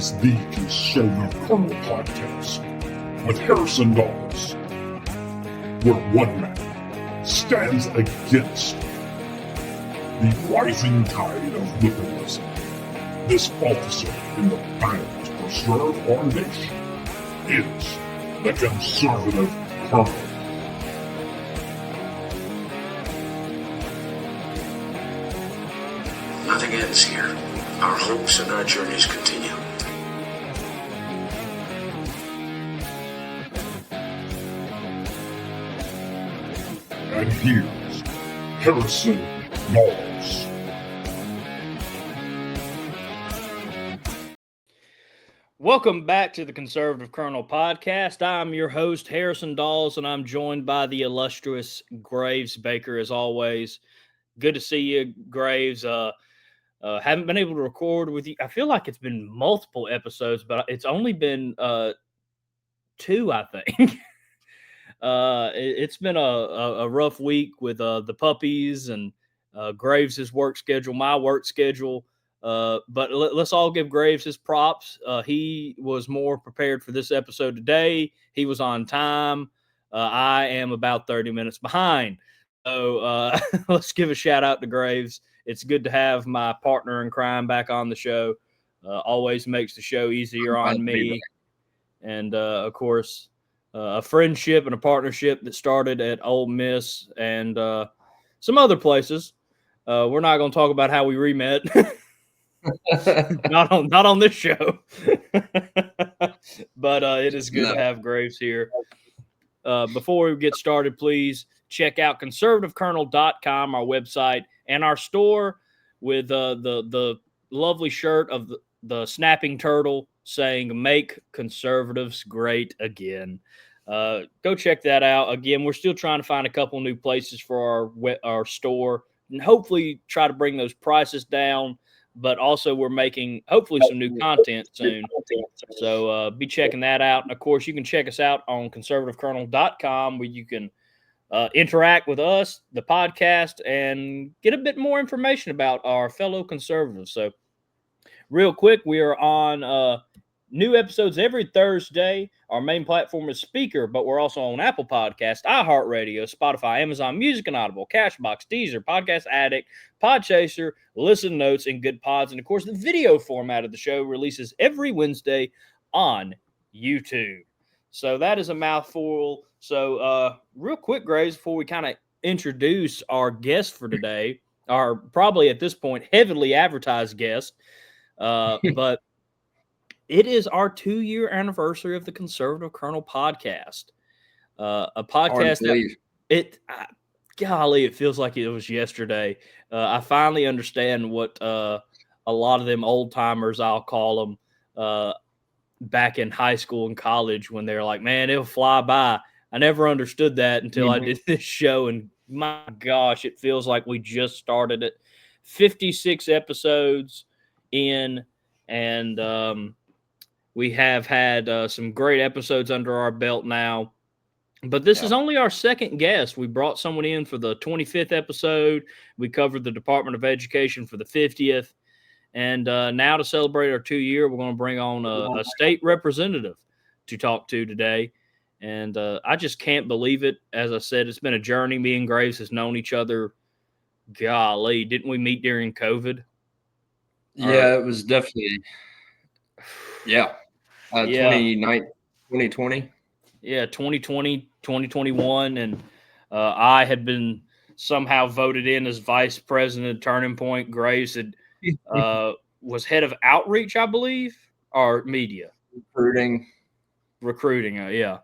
is the Conservative Colonel Podcast with Harrison Dawes, where one man stands against the rising tide of liberalism. This officer in the battle to preserve our nation is the Conservative Colonel. Nothing ends here. Our hopes and our journeys continue. And here's Harrison Dawes. Welcome back to the Conservative Colonel Podcast. I'm your host, Harrison Dawes, and I'm joined by the illustrious Graves Baker, as always. Good to see you, Graves. Haven't been able to record with you. I feel like it's been multiple episodes, but it's only been two, I think. It's been a rough week with the puppies and Graves' work schedule, my work schedule. But let's all give Graves his props. He was more prepared for this episode today. He was on time. I am about 30 minutes behind. So let's give a shout out to Graves. It's good to have my partner in crime back on the show. Always makes the show easier on me. And, of course, a friendship and a partnership that started at Ole Miss and some other places. We're not going to talk about how we re-met. not on this show. But it is good to have Graves here. Before we get started, please check out conservativecolonel.com, our website, and our store with the lovely shirt of the snapping turtle saying "Make Conservatives Great Again." Go check that out. Again, we're still trying to find a couple new places for our store and hopefully try to bring those prices down. But also we're making hopefully some new content soon. So be checking that out. And, of course, you can check us out on conservativecolonel.com where you can interact with us, the podcast, and get a bit more information about our fellow conservatives. So real quick, we are on new episodes every Thursday. Our main platform is Speaker, but we're also on Apple Podcasts, iHeartRadio, Spotify, Amazon Music and Audible, Cashbox, Deezer, Podcast Addict, Podchaser, Listen Notes, and Good Pods. And, of course, the video format of the show releases every Wednesday on YouTube. So that is a mouthful. So real quick, Graves, before we kind of introduce our guest for today, our probably at this point heavily advertised guest, but it is our 2-year anniversary of the Conservative Colonel Podcast. A podcast that golly, it feels like it was yesterday. I finally understand what a lot of them old timers, I'll call them, back in high school and college when they're like, man, it'll fly by. I never understood that until I did this show. And my gosh, it feels like we just started it. 56 episodes in, and we have had some great episodes under our belt now. But this is only our second guest. We brought someone in for the 25th episode. We covered the Department of Education for the 50th. And now to celebrate our 2-year, we're going to bring on a state representative to talk to today. And I just can't believe it. As I said, it's been a journey. Me and Graves has known each other. Golly, didn't we meet during COVID? Yeah, it was definitely. Yeah. 2020. Yeah, 2020, 2021. And I had been somehow voted in as vice president, Turning Point. Graves had was head of outreach, I believe, or media. Recruiting, yeah.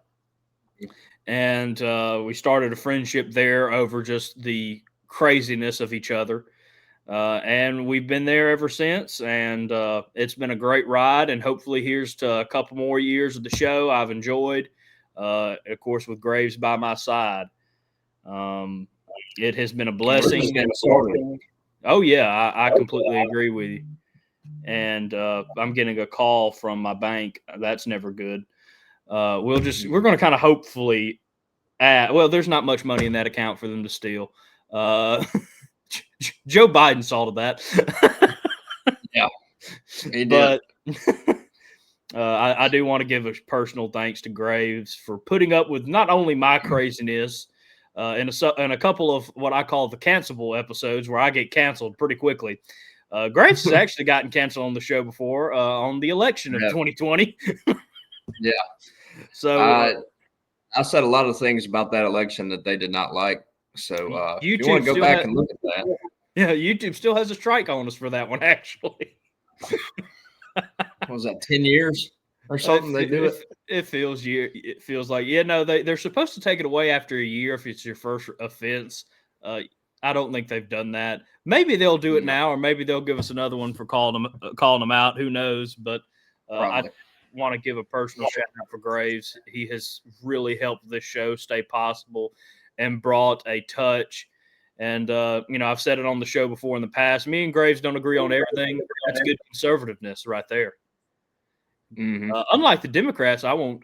And we started a friendship there over just the craziness of each other. And we've been there ever since, and it's been a great ride, and hopefully here's to a couple more years of the show I've enjoyed, of course, with Graves by my side. It has been a blessing. Oh, yeah, I completely agree with you. And I'm getting a call from my bank. That's never good. We're going to kind of hopefully there's not much money in that account for them to steal. Joe Biden saw to that. Yeah. But I do want to give a personal thanks to Graves for putting up with not only my craziness and a couple of what I call the cancelable episodes where I get canceled pretty quickly. Graves has actually gotten canceled on the show before on the election of 2020. Yeah. So I said a lot of things about that election that they did not like. So if you want to go back and look at that. Yeah, YouTube still has a strike on us for that one, actually. What was that, 10 years or something? They do it. It feels like, no, they're supposed to take it away after a year if it's your first offense. I don't think they've done that. Maybe they'll do it now, or maybe they'll give us another one for calling them out. Who knows? But I want to give a personal shout out for Graves. He has really helped this show stay possible and brought a touch. And, I've said it on the show before in the past. Me and Graves don't agree on everything. That's good conservativeness right there. Mm-hmm. Unlike the Democrats, I won't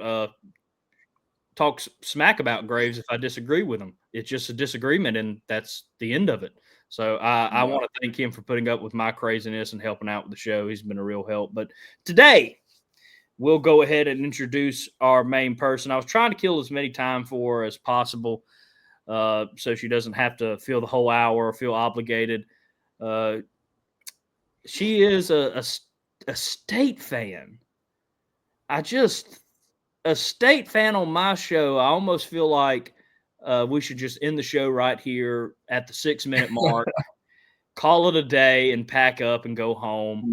talk smack about Graves if I disagree with him. It's just a disagreement, and that's the end of it. So I want to thank him for putting up with my craziness and helping out with the show. He's been a real help. But today, we'll go ahead and introduce our main person. I was trying to kill as many time for her as possible so she doesn't have to feel the whole hour or feel obligated. She is a state fan. A state fan on my show. I almost feel like we should just end the show right here at the 6-minute mark, call it a day, and pack up and go home.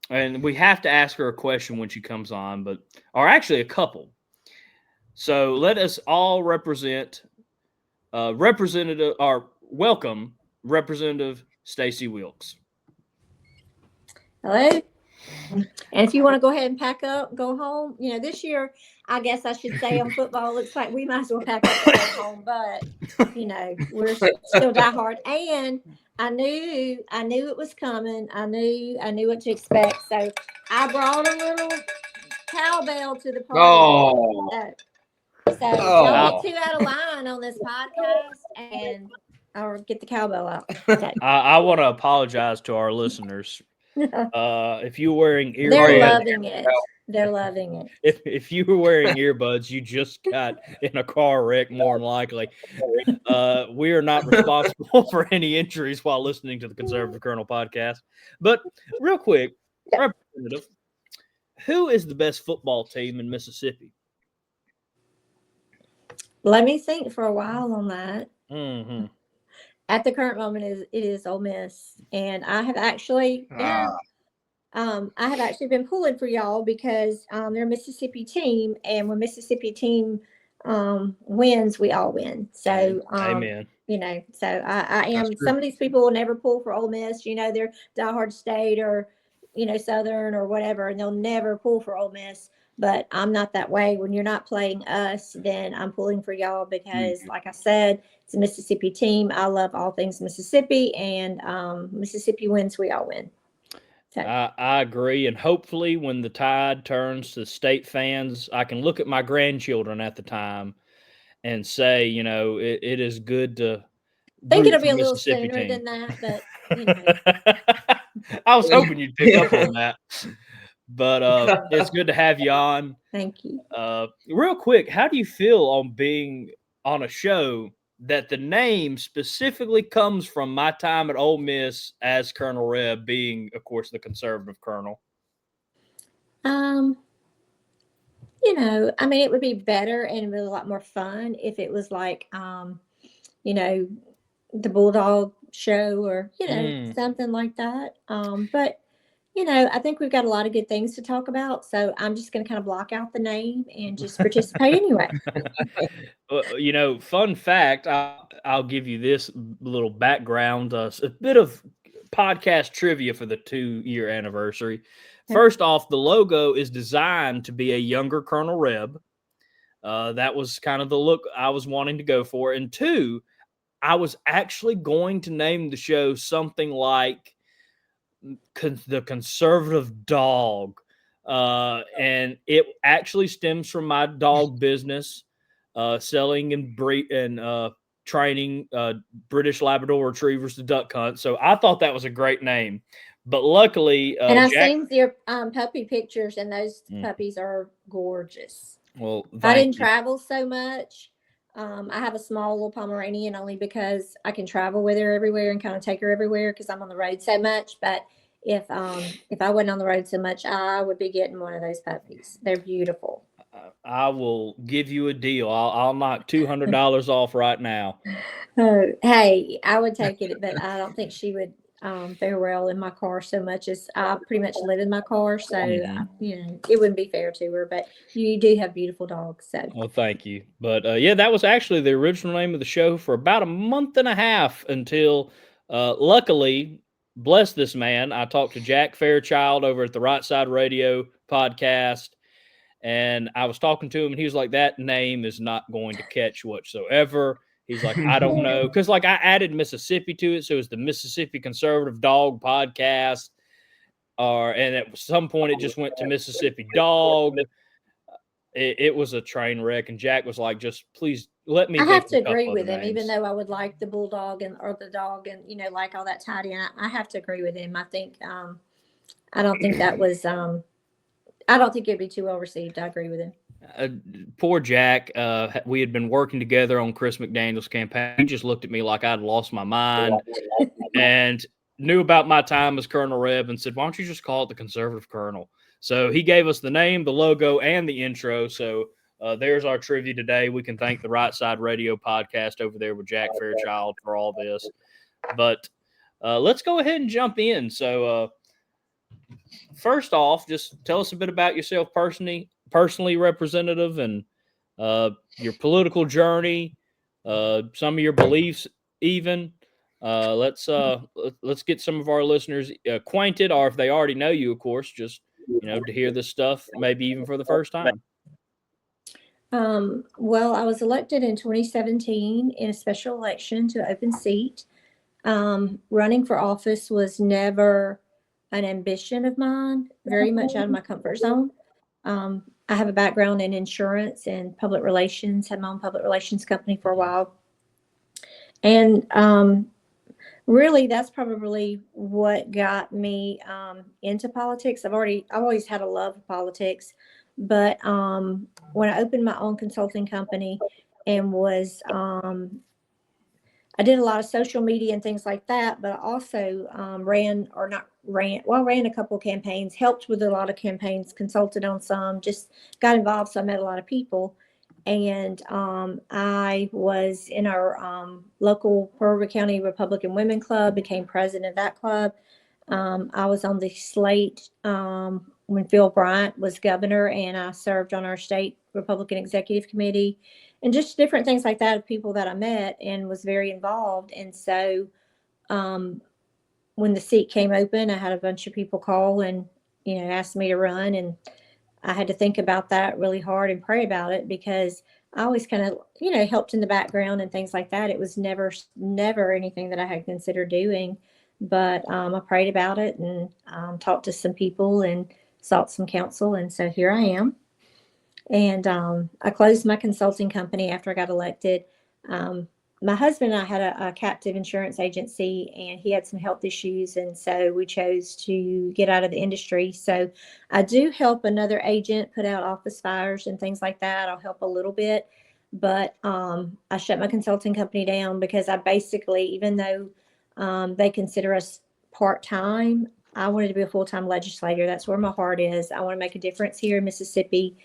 And we have to ask her a question when she comes on, or actually a couple. So let us all welcome Representative Stacey Wilkes. Hello. And if you want to go ahead and pack up, go home. This year, I guess I should say on football, it looks like we might as well pack up and go home. But we're still diehard. And I knew it was coming. I knew what to expect. So I brought a little cowbell to the party. So y'all get 2 out of line on this podcast, or get the cowbell out. Okay. I want to apologize to our listeners. If you're wearing earbuds, they're loving it. If you were wearing earbuds, you just got in a car wreck, more than likely. We are not responsible for any injuries while listening to the Conservative Colonel podcast. But real quick, Representative, who is the best football team in Mississippi? Let me think for a while on that. Mm-hmm. At the current moment, it is Ole Miss, and I have actually, been pulling for y'all because they're a Mississippi team, and when Mississippi team wins, we all win. So, amen. So I am. Some of these people will never pull for Ole Miss. They're diehard State or Southern or whatever, and they'll never pull for Ole Miss. But I'm not that way. When you're not playing us, then I'm pulling for y'all because, like I said, it's a Mississippi team. I love all things Mississippi, and Mississippi wins, we all win. So. I agree. And hopefully when the tide turns to State fans, I can look at my grandchildren at the time and say, it is good to I think it'll be a little sooner than that, but, I was hoping you'd pick up on that. But it's good to have you on. Thank you. Real quick, how do you feel on being on a show that the name specifically comes from my time at Ole Miss as Colonel Reb, being, of course, the conservative colonel? It would be better and really a lot more fun if it was like, the Bulldog show or, something like that. But I think we've got a lot of good things to talk about. So I'm just going to kind of block out the name and just participate anyway. Fun fact, I'll give you this little background, a bit of podcast trivia for the 2-year anniversary. First off, the logo is designed to be a younger Colonel Reb. That was kind of the look I was wanting to go for. And 2, I was actually going to name the show something like the Conservative Dog. And it actually stems from my dog business, selling and training British Labrador retrievers to duck hunt. So I thought that was a great name. But luckily, and I've Jack, seen your puppy pictures, and those puppies are gorgeous. well, I didn't travel so much. I have a small little Pomeranian only because I can travel with her everywhere and kind of take her everywhere because I'm on the road so much. But if I wasn't on the road so much, I would be getting one of those puppies. They're beautiful. I will give you a deal. I'll knock $200 off right now. Oh, hey, I would take it, but I don't think she would fare well in my car so much as I pretty much live in my car. So, it wouldn't be fair to her, but you do have beautiful dogs. So, well, thank you. But yeah, that was actually the original name of the show for about a month and a half until luckily, bless this man, I talked to Jack Fairchild over at the Right Side Radio podcast. And I was talking to him, and he was like, that name is not going to catch whatsoever. He's like, I don't know. Because, like, I added Mississippi to it. So it was the Mississippi Conservative Dog Podcast. And at some point, it just went to Mississippi Dog. It was a train wreck. And Jack was like, just please let me. I have to agree with him, even though I would like the bulldog or the dog and, like all that tidy. And I have to agree with him. I think, I don't think that was, I don't think it'd be too well received. I agree with him. Poor Jack. We had been working together on Chris McDaniel's campaign. He just looked at me like I'd lost my mind and knew about my time as Colonel Reb and said, why don't you just call it the Conservative Colonel? So he gave us the name, the logo, and the intro. So there's our trivia today. We can thank the Right Side Radio podcast over there with Jack Fairchild for all this. But let's go ahead and jump in. So first off, just tell us a bit about yourself personally, Representative, and your political journey, some of your beliefs, even. Let's get some of our listeners acquainted, or if they already know you, of course, just to hear this stuff, maybe even for the first time. Well, I was elected in 2017 in a special election to an open seat. Running for office was never an ambition of mine, very much out of my comfort zone. I have a background in insurance and public relations, had my own public relations company for a while. And really, that's probably what got me into politics. I've always had a love of politics, but when I opened my own consulting company and I did a lot of social media and things like that, but I also ran a couple of campaigns, helped with a lot of campaigns, consulted on some, just got involved. So I met a lot of people. And I was in our local Pearl River County Republican Women Club, became president of that club. I was on the slate when Phil Bryant was governor, and I served on our state Republican Executive Committee, and just different things like that of people that I met and was very involved. And so when the seat came open, I had a bunch of people call and, asked me to run. And I had to think about that really hard and pray about it, because I always kind of, helped in the background and things like that. It was never anything that I had considered doing, but I prayed about it and talked to some people and sought some counsel. And so here I am. And I closed my consulting company after I got elected. My husband and I had a captive insurance agency, and he had some health issues. And so we chose to get out of the industry. So I do help another agent put out office fires and things like that. I'll help a little bit, but I shut my consulting company down because I basically, even though they consider us part-time, I wanted to be a full-time legislator. That's where my heart is. I want to make a difference here in Mississippi.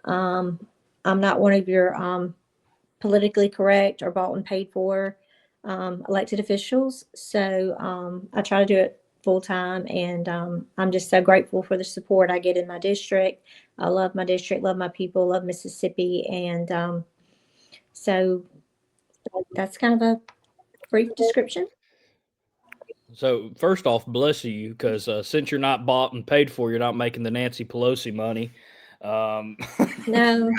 I'm not one of your politically correct or bought and paid for elected officials. So I try to do it full time, and I'm just so grateful for the support I get in my district. I love my district, love my people, love Mississippi. And so that's kind of a brief description. So first off, bless you, because since you're not bought and paid for, you're not making the Nancy Pelosi money. No,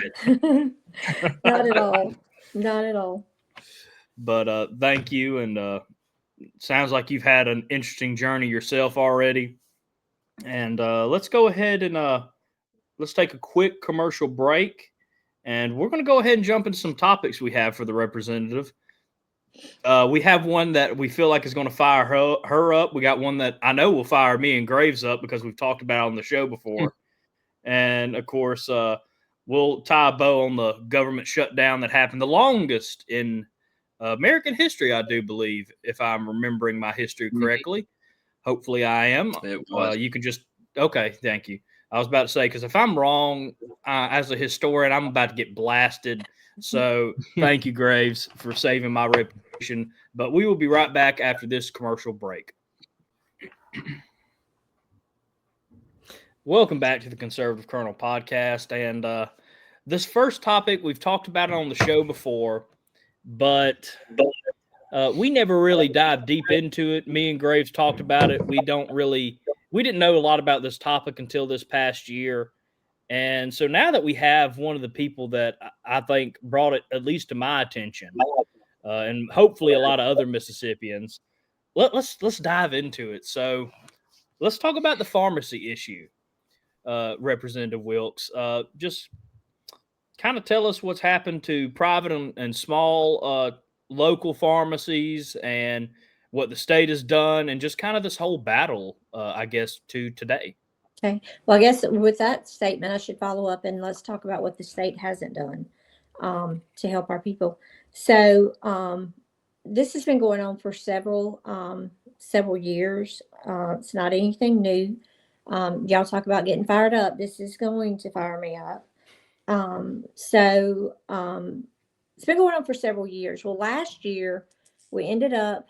not at all. Not at all. But thank you. And sounds like you've had an interesting journey yourself already. And let's go ahead and let's take a quick commercial break. And we're going to go ahead and jump into some topics we have for the representative. We have one that we feel like is going to fire her up. We got one that I know will fire me and Graves up because we've talked about it on the show before. And, of course, we'll tie a bow on the government shutdown that happened the longest in American history, I do believe, if I'm remembering my history correctly. Hopefully I am. It was. You can just – okay, thank you. I was about to say, because if I'm wrong as a historian, I'm about to get blasted. So thank you, Graves, for saving my reputation. But we will be right back after this commercial break. Welcome back to the Conservative Colonel podcast. And this first topic, we've talked about it on the show before, but we never really dived deep into it. Me and Graves talked about it. We didn't know a lot about this topic until this past year. And so now that we have one of the people that I think brought it at least to my attention, and hopefully a lot of other Mississippians, let's dive into it. So let's talk about the pharmacy issue. Representative Wilkes, just kind of tell us what's happened to private and small local pharmacies and what the state has done, and just kind of this whole battle, I guess, to today. Okay. Well, I guess with that statement, I should follow up and let's talk about what the state hasn't done to help our people. So this has been going on for several years. It's not anything new. Y'all talk about getting fired up. This is going to fire me up. So it's been going on for several years. Well, last year we ended up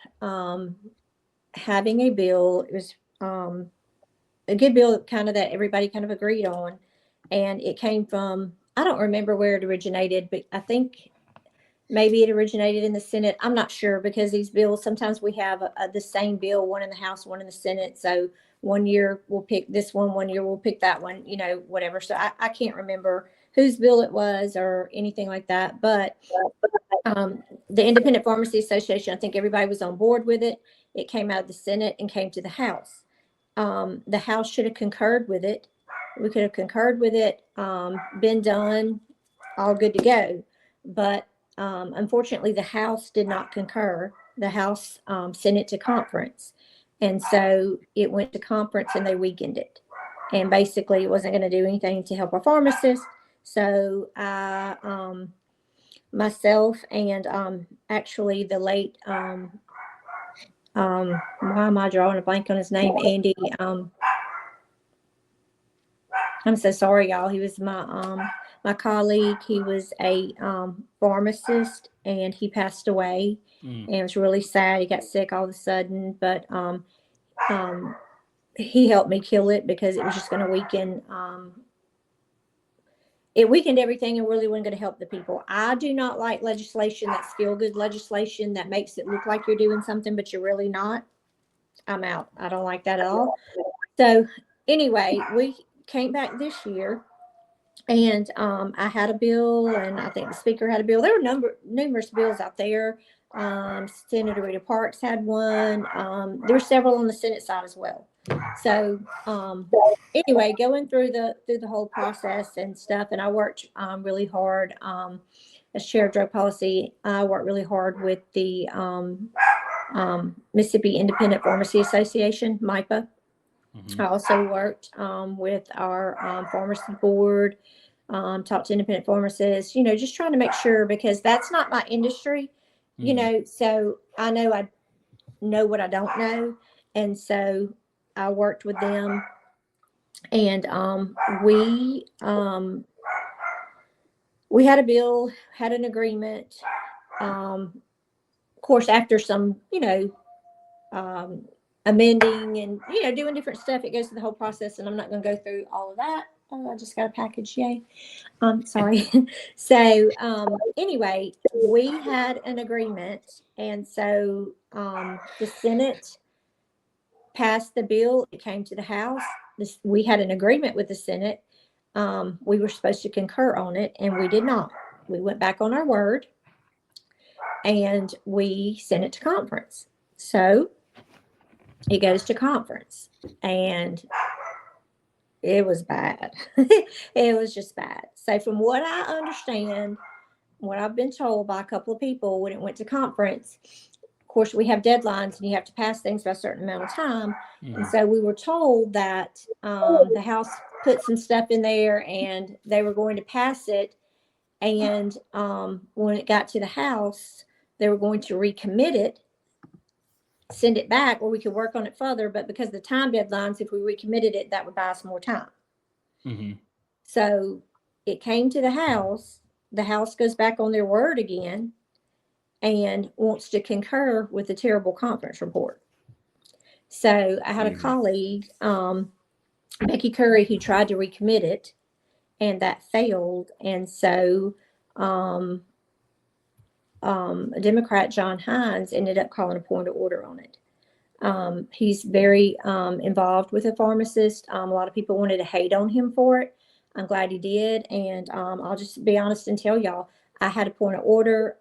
having a bill. It was a good bill kind of that everybody kind of agreed on. And it came from, I don't remember where it originated, but I think maybe it originated in the Senate. I'm not sure, because these bills, sometimes we have the same bill, one in the House, one in the Senate. So one year we'll pick this one year we'll pick that one, whatever. So I can't remember whose bill it was or anything like that. But the Independent Pharmacy Association, I think everybody was on board with it. It came out of the Senate and came to the House. The House should have concurred with it. We could have concurred with it, been done, all good to go. But unfortunately, the House did not concur. The House sent it to conference. And so it went to conference and they weakened it. And basically, it wasn't going to do anything to help our pharmacists. So I, myself and actually the late, why am I drawing a blank on his name? Andy. I'm so sorry, y'all. He was my colleague. He was a pharmacist, and he passed away. And it was really sad. He got sick all of a sudden, but he helped me kill it, because it was just going to weaken. It weakened everything and really wasn't going to help the people. I do not like legislation that's feel-good legislation that makes it look like you're doing something, but you're really not. I'm out. I don't like that at all. So anyway, we came back this year, and I had a bill, and I think the speaker had a bill. There were numerous bills out there. Senator Rita Parks had one. There were several on the Senate side as well. So anyway, going through the whole process and stuff, and I worked really hard as chair of drug policy. I worked really hard with the Mississippi Independent Pharmacy Association, MIPA. I also worked with our pharmacy board, talked to independent pharmacists, just trying to make sure, because that's not my industry, so I know what I don't know. And so I worked with them, and we had a bill, had an agreement. Of course, after some, amending and, doing different stuff, it goes through the whole process, and I'm not going to go through all of that. Oh, I just got a package. Yay. Sorry. So anyway, we had an agreement, and so the Senate passed the bill. It came to the House. We had an agreement with the Senate. We were supposed to concur on it, and we did not. We went back on our word, and we sent it to conference. So it goes to conference, and it was bad. It was just bad. So from what I understand, what I've been told by a couple of people when it went to conference, of course, we have deadlines and you have to pass things by a certain amount of time. And so we were told that the House put some stuff in there and they were going to pass it. And when it got to the House, they were going to recommit it, send it back, or we could work on it further. But because of the time deadlines, if we recommitted it, that would buy us more time. So it came to the House. The House goes back on their word again and wants to concur with the terrible conference report. So I had a colleague, Becky Curry, who tried to recommit it, and that failed. And so a Democrat, John Hines, ended up calling a point of order on it. He's very involved with a pharmacist. A lot of people wanted to hate on him for it. I'm glad he did. And I'll just be honest and tell y'all, I had a point of order.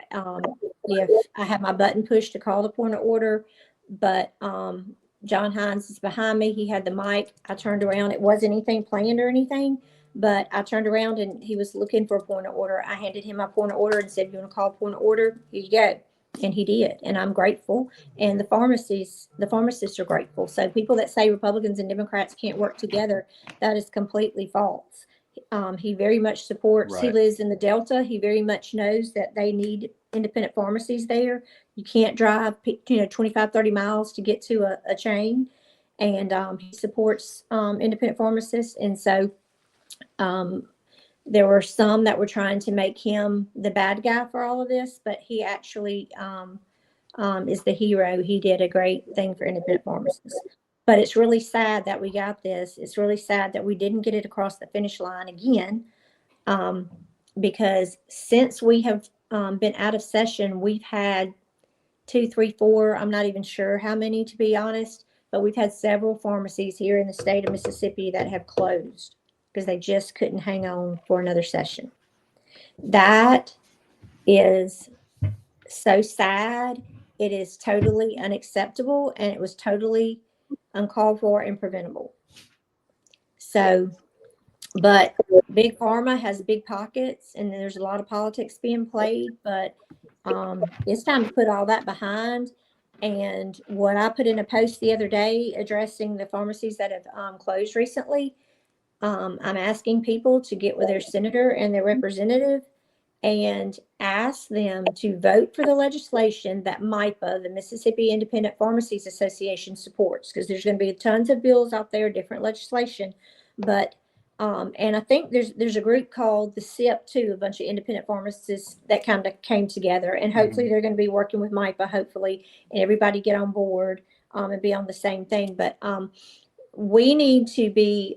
If I had my button pushed to call the point of order, but John Hines is behind me. He had the mic. I turned around. It wasn't anything planned or anything, but I turned around and he was looking for a point of order. I handed him my point of order and said, "You want to call a point of order? Here you go." And he did. And I'm grateful. And the pharmacists are grateful. So people that say Republicans and Democrats can't work together, that is completely false. He very much supports, he lives in the Delta. He very much knows that they need independent pharmacies there. You can't drive, 25, 30 miles to get to a chain. And he supports independent pharmacists. And so there were some that were trying to make him the bad guy for all of this, but he actually is the hero. He did a great thing for independent pharmacists. But it's really sad that we got this. It's really sad that we didn't get it across the finish line again, because since we have been out of session, we've had 2, 3, 4, I'm not even sure how many, to be honest, but we've had several pharmacies here in the state of Mississippi that have closed because they just couldn't hang on for another session. That is so sad. It is totally unacceptable, and it was totally uncalled for and preventable. So, but Big Pharma has big pockets, and there's a lot of politics being played, but it's time to put all that behind. And what I put in a post the other day addressing the pharmacies that have closed recently, I'm asking people to get with their senator and their representative and ask them to vote for the legislation that MIPA, the Mississippi Independent Pharmacies Association, supports, because there's going to be tons of bills out there, different legislation. But and I think there's a group called the SIP too, a bunch of independent pharmacists that kind of came together, and hopefully they're going to be working with MIPA, hopefully, and everybody get on board and be on the same thing. But we need to be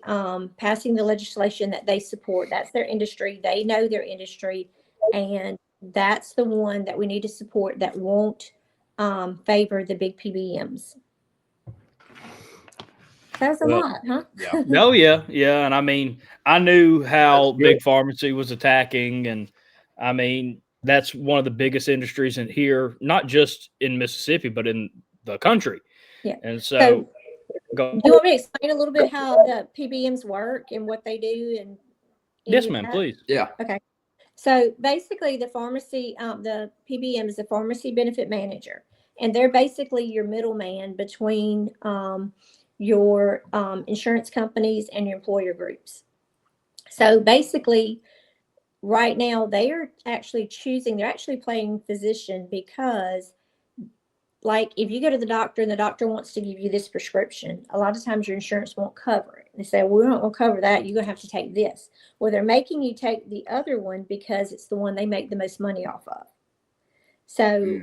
passing the legislation that they support. That's their industry. They know their industry. And that's the one that we need to support that won't favor the big PBMs. That was a lot, huh? Yeah. No, yeah. And I mean, I knew how Big Pharmacy was attacking. And I mean, that's one of the biggest industries in here, not just in Mississippi, but in the country. Yeah. And so do you want me to explain a little bit how the PBMs work and what they do? And yes, ma'am, please. Yeah. Okay. So basically the pharmacy, the PBM is the pharmacy benefit manager, and they're basically your middleman between your insurance companies and your employer groups. So basically right now they're actually playing physician, because like if you go to the doctor and the doctor wants to give you this prescription, a lot of times your insurance won't cover it. They say, well, we're not going to cover that. You're going to have to take this. Well, they're making you take the other one because it's the one they make the most money off of. So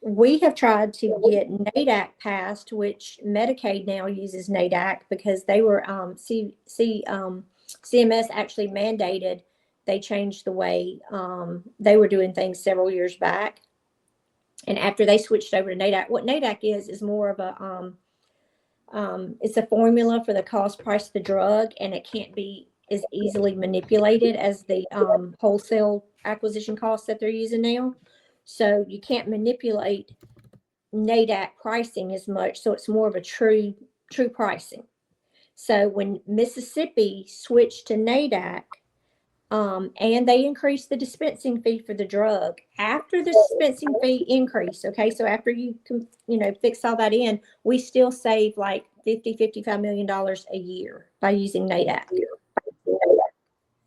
we have tried to get NADAC passed, which Medicaid now uses NADAC because they were CMS actually mandated. They changed the way they were doing things several years back. And after they switched over to NADAC, what NADAC is more of a, it's a formula for the cost price of the drug, and it can't be as easily manipulated as the wholesale acquisition costs that they're using now. So you can't manipulate NADAC pricing as much. So it's more of a true pricing. So when Mississippi switched to NADAC, And they increased the dispensing fee for the drug. After the dispensing fee increase, okay, so after you can, fix all that in, we still save like $55 million a year by using NADAC.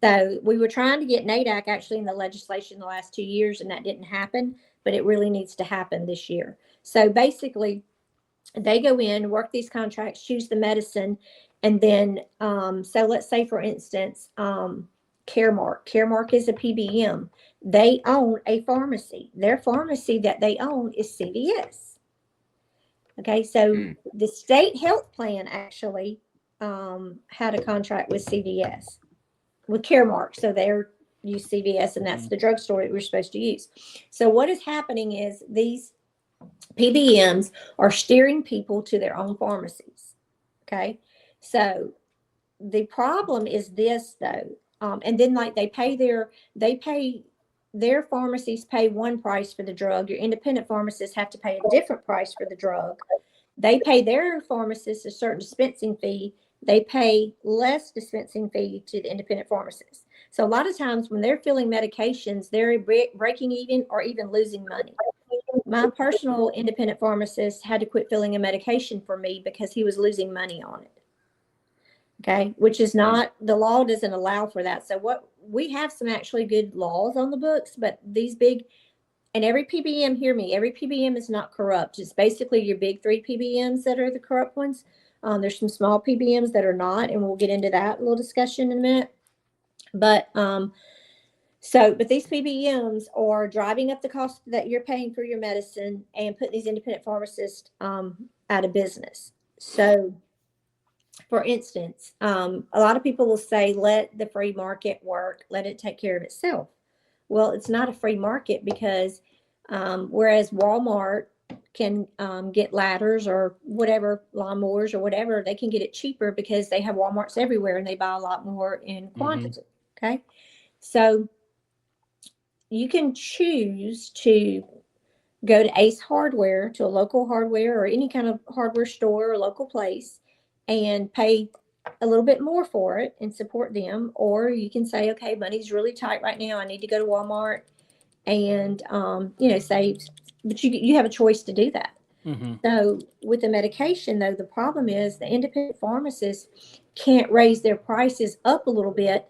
So we were trying to get NADAC actually in the legislation the last 2 years, and that didn't happen, but it really needs to happen this year. So basically, they go in, work these contracts, choose the medicine, and then, so let's say, for instance, Caremark. Caremark is a PBM. They own a pharmacy. Their pharmacy that they own is CVS. Okay, so the state health plan actually had a contract with CVS, with Caremark. So they're use CVS, and that's the drugstore that we're supposed to use. So what is happening is these PBMs are steering people to their own pharmacies. Okay, so the problem is this though. And then like their pharmacies pay one price for the drug. Your independent pharmacists have to pay a different price for the drug. They pay their pharmacists a certain dispensing fee. They pay less dispensing fee to the independent pharmacists. So a lot of times when they're filling medications, they're breaking even or even losing money. My personal independent pharmacist had to quit filling a medication for me because he was losing money on it. Okay, which is not, the law doesn't allow for that. So what we have some actually good laws on the books, but these big, and every PBM, hear me, every PBM is not corrupt. It's basically your big three PBMs that are the corrupt ones. There's some small PBMs that are not, and we'll get into that little discussion in a minute. But but these PBMs are driving up the cost that you're paying for your medicine and putting these independent pharmacists out of business. So, for instance, a lot of people will say, let the free market work, let it take care of itself. Well, it's not a free market because whereas Walmart can get ladders or whatever, lawnmowers or whatever, they can get it cheaper because they have Walmarts everywhere and they buy a lot more in quantity. Okay. So you can choose to go to Ace Hardware, to a local hardware or any kind of hardware store or local place, and pay a little bit more for it and support them. Or you can say, okay, money's really tight right now. I need to go to Walmart and, save. But you have a choice to do that. So with the medication, though, the problem is the independent pharmacists can't raise their prices up a little bit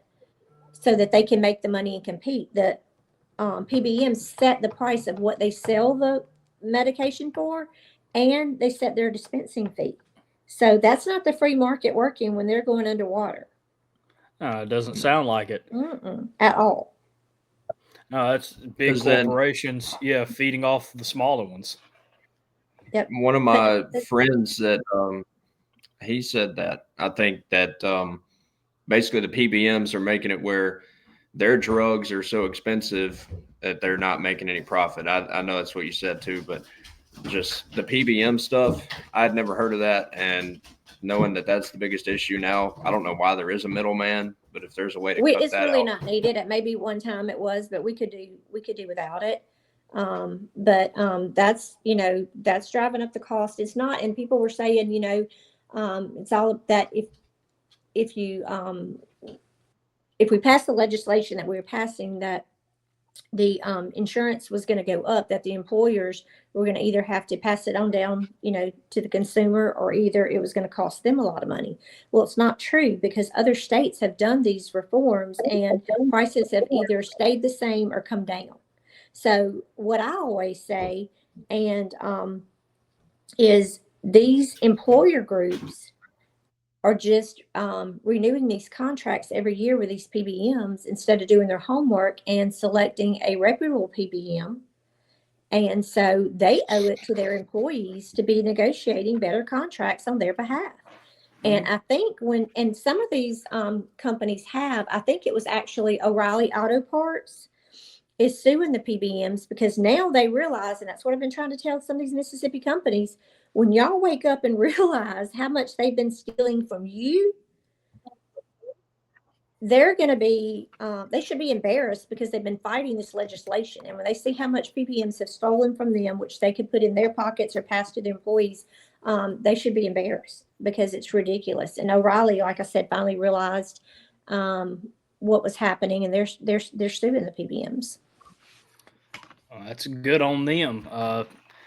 so that they can make the money and compete. The PBMs set the price of what they sell the medication for, and they set their dispensing fee. So that's not the free market working when they're going underwater. It doesn't sound like it. At all. No, that's big corporations, feeding off the smaller ones. Yep. One of my friends that he said that I think that basically the PBMs are making it where their drugs are so expensive that they're not making any profit. I know that's what you said too, but just the PBM stuff, I'd never heard of that. And knowing that that's the biggest issue now, I don't know why there is a middleman, but if there's a way to cut it's that really out. not needed. It maybe one time it was, but we could do without it. That's, that's driving up the cost. It's not, and people were saying, it's all that if we pass the legislation that we were passing, that the insurance was going to go up, that the employers were going to either have to pass it on down, to the consumer, or either it was going to cost them a lot of money. Well, it's not true, because other states have done these reforms and prices have either stayed the same or come down. So what I always say, and is these employer groups are just renewing these contracts every year with these PBMs instead of doing their homework and selecting a reputable PBM. And so they owe it to their employees to be negotiating better contracts on their behalf. And I think and some of these companies I think it was actually O'Reilly Auto Parts is suing the PBMs because now they realize, and that's what I've been trying to tell some of these Mississippi companies, when y'all wake up and realize how much they've been stealing from you, they're going to be, they should be embarrassed because they've been fighting this legislation. And when they see how much PBMs have stolen from them, which they could put in their pockets or pass to their employees, they should be embarrassed because it's ridiculous. And O'Reilly, like I said, finally realized what was happening, and they're suing the PBMs. That's good on them.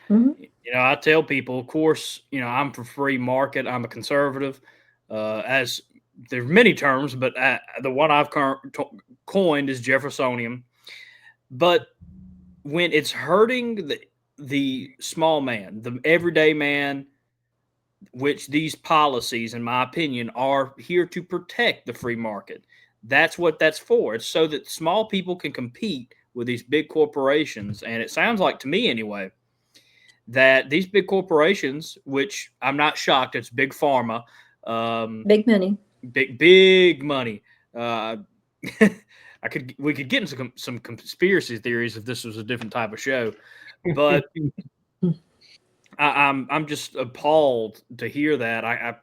Mhm. I tell people, of course, I'm for free market. I'm a conservative. As there's many terms, but the one I've coined is Jeffersonian. But when it's hurting the small man, the everyday man, which these policies, in my opinion, are here to protect the free market. That's what that's for. It's so that small people can compete with these big corporations. And it sounds like, to me anyway, that these big corporations, which I'm not shocked, it's Big Pharma, Big money. big money. We could get into some conspiracy theories if this was a different type of show, but I'm just appalled to hear that.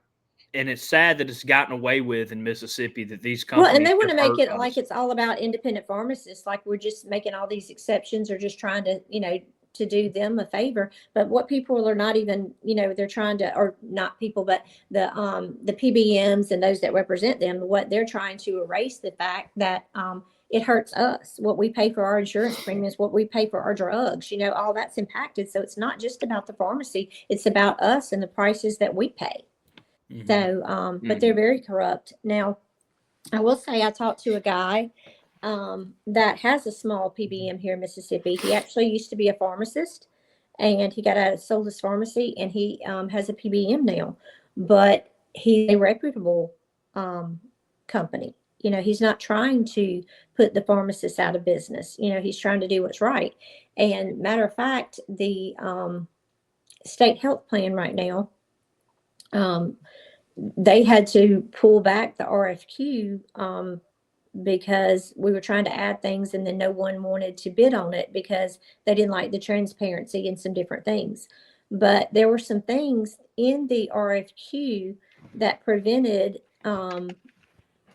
And it's sad that it's gotten away with in Mississippi, that these companies. Well, and they want to make it us. like it's all about independent pharmacists, like we're just making all these exceptions or just trying to, to do them a favor. But what people are not even, they're trying to, or not people, but the PBMs and those that represent them, what they're trying to erase the fact that it hurts us, what we pay for our insurance premiums, what we pay for our drugs, all that's impacted. So it's not just about the pharmacy, it's about us and the prices that we pay. Mhm. So, but they're very corrupt. Now, I will say I talked to a guy that has a small PBM here in Mississippi. He actually used to be a pharmacist, and he got out of sold his pharmacy, and he has a PBM now. But he's a reputable company. He's not trying to put the pharmacists out of business. He's trying to do what's right. And matter of fact, the state health plan right now, they had to pull back the RFQ because we were trying to add things, and then no one wanted to bid on it because they didn't like the transparency and some different things. But there were some things in the RFQ that prevented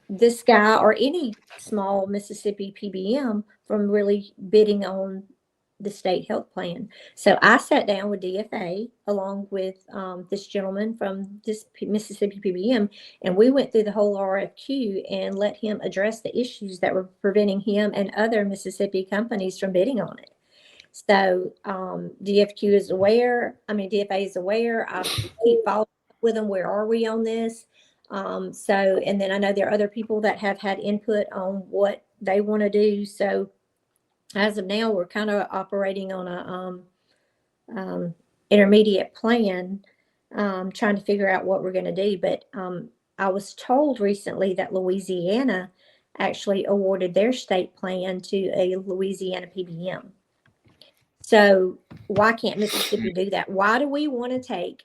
this guy or any small Mississippi PBM from really bidding on the state health plan. So I sat down with DFA along with this gentleman from this Mississippi PBM, and we went through the whole RFQ and let him address the issues that were preventing him and other Mississippi companies from bidding on it. So DFA is aware. I keep following up with them. Where are we on this? And then I know there are other people that have had input on what they want to do. So as of now, we're kind of operating on a intermediate plan, trying to figure out what we're going to do. But I was told recently that Louisiana actually awarded their state plan to a Louisiana PBM. So why can't Mississippi do that? Why do we want to take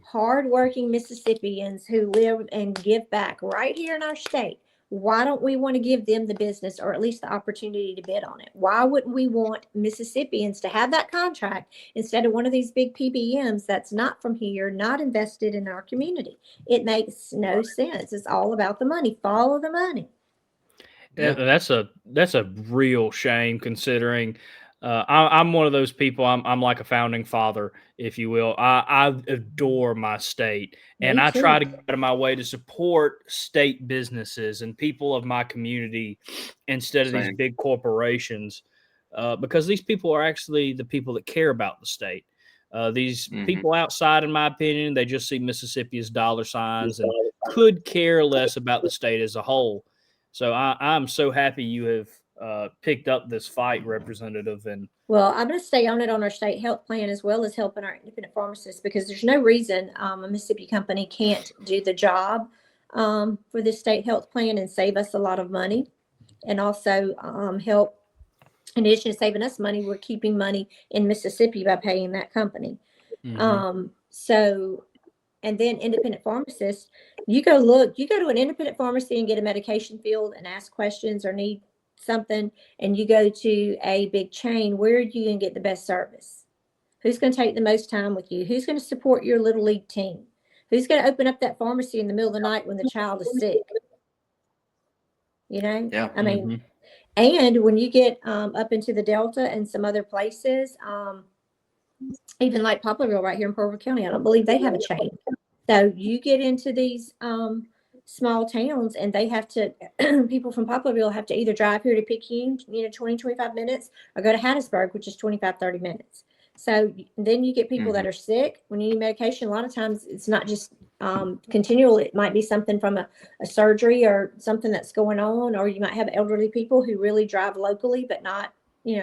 hardworking Mississippians who live and give back right here in our state? Why don't we want to give them the business, or at least the opportunity to bid on it? Why wouldn't we want Mississippians to have that contract instead of one of these big PBMs that's not from here, not invested in our community? It makes no sense. It's all about the money. Follow the money. Yeah, that's a real shame, considering I'm one of those people. I'm like a founding father, if you will. I adore my state, and I try to get out of my way to support state businesses and people of my community instead of these big corporations, because these people are actually the people that care about the state. These people outside, in my opinion, they just see Mississippi as dollar signs and could care less about the state as a whole. So I'm so happy you have picked up this fight, Representative. And well, I'm going to stay on it on our state health plan as well as helping our independent pharmacists, because there's no reason a Mississippi company can't do the job for this state health plan and save us a lot of money, and also help. In addition to saving us money, we're keeping money in Mississippi by paying that company. And then independent pharmacists, you go to an independent pharmacy and get a medication filled and ask questions or need something, and you go to a big chain, where are you going to get the best service? Who's going to take the most time with you? Who's going to support your little league team? Who's going to open up that pharmacy in the middle of the night when the child is sick? Yeah. I mean, and when you get up into the Delta and some other places, even like Poplarville right here in Pearl River County, I don't believe they have a chain. So you get into these small towns, and they have to, people from Poplarville have to either drive here to Picayune, 20, 25 minutes, or go to Hattiesburg, which is 25, 30 minutes. So then you get people that are sick. When you need medication, a lot of times it's not just continual. It might be something from a surgery or something that's going on, or you might have elderly people who really drive locally, but not,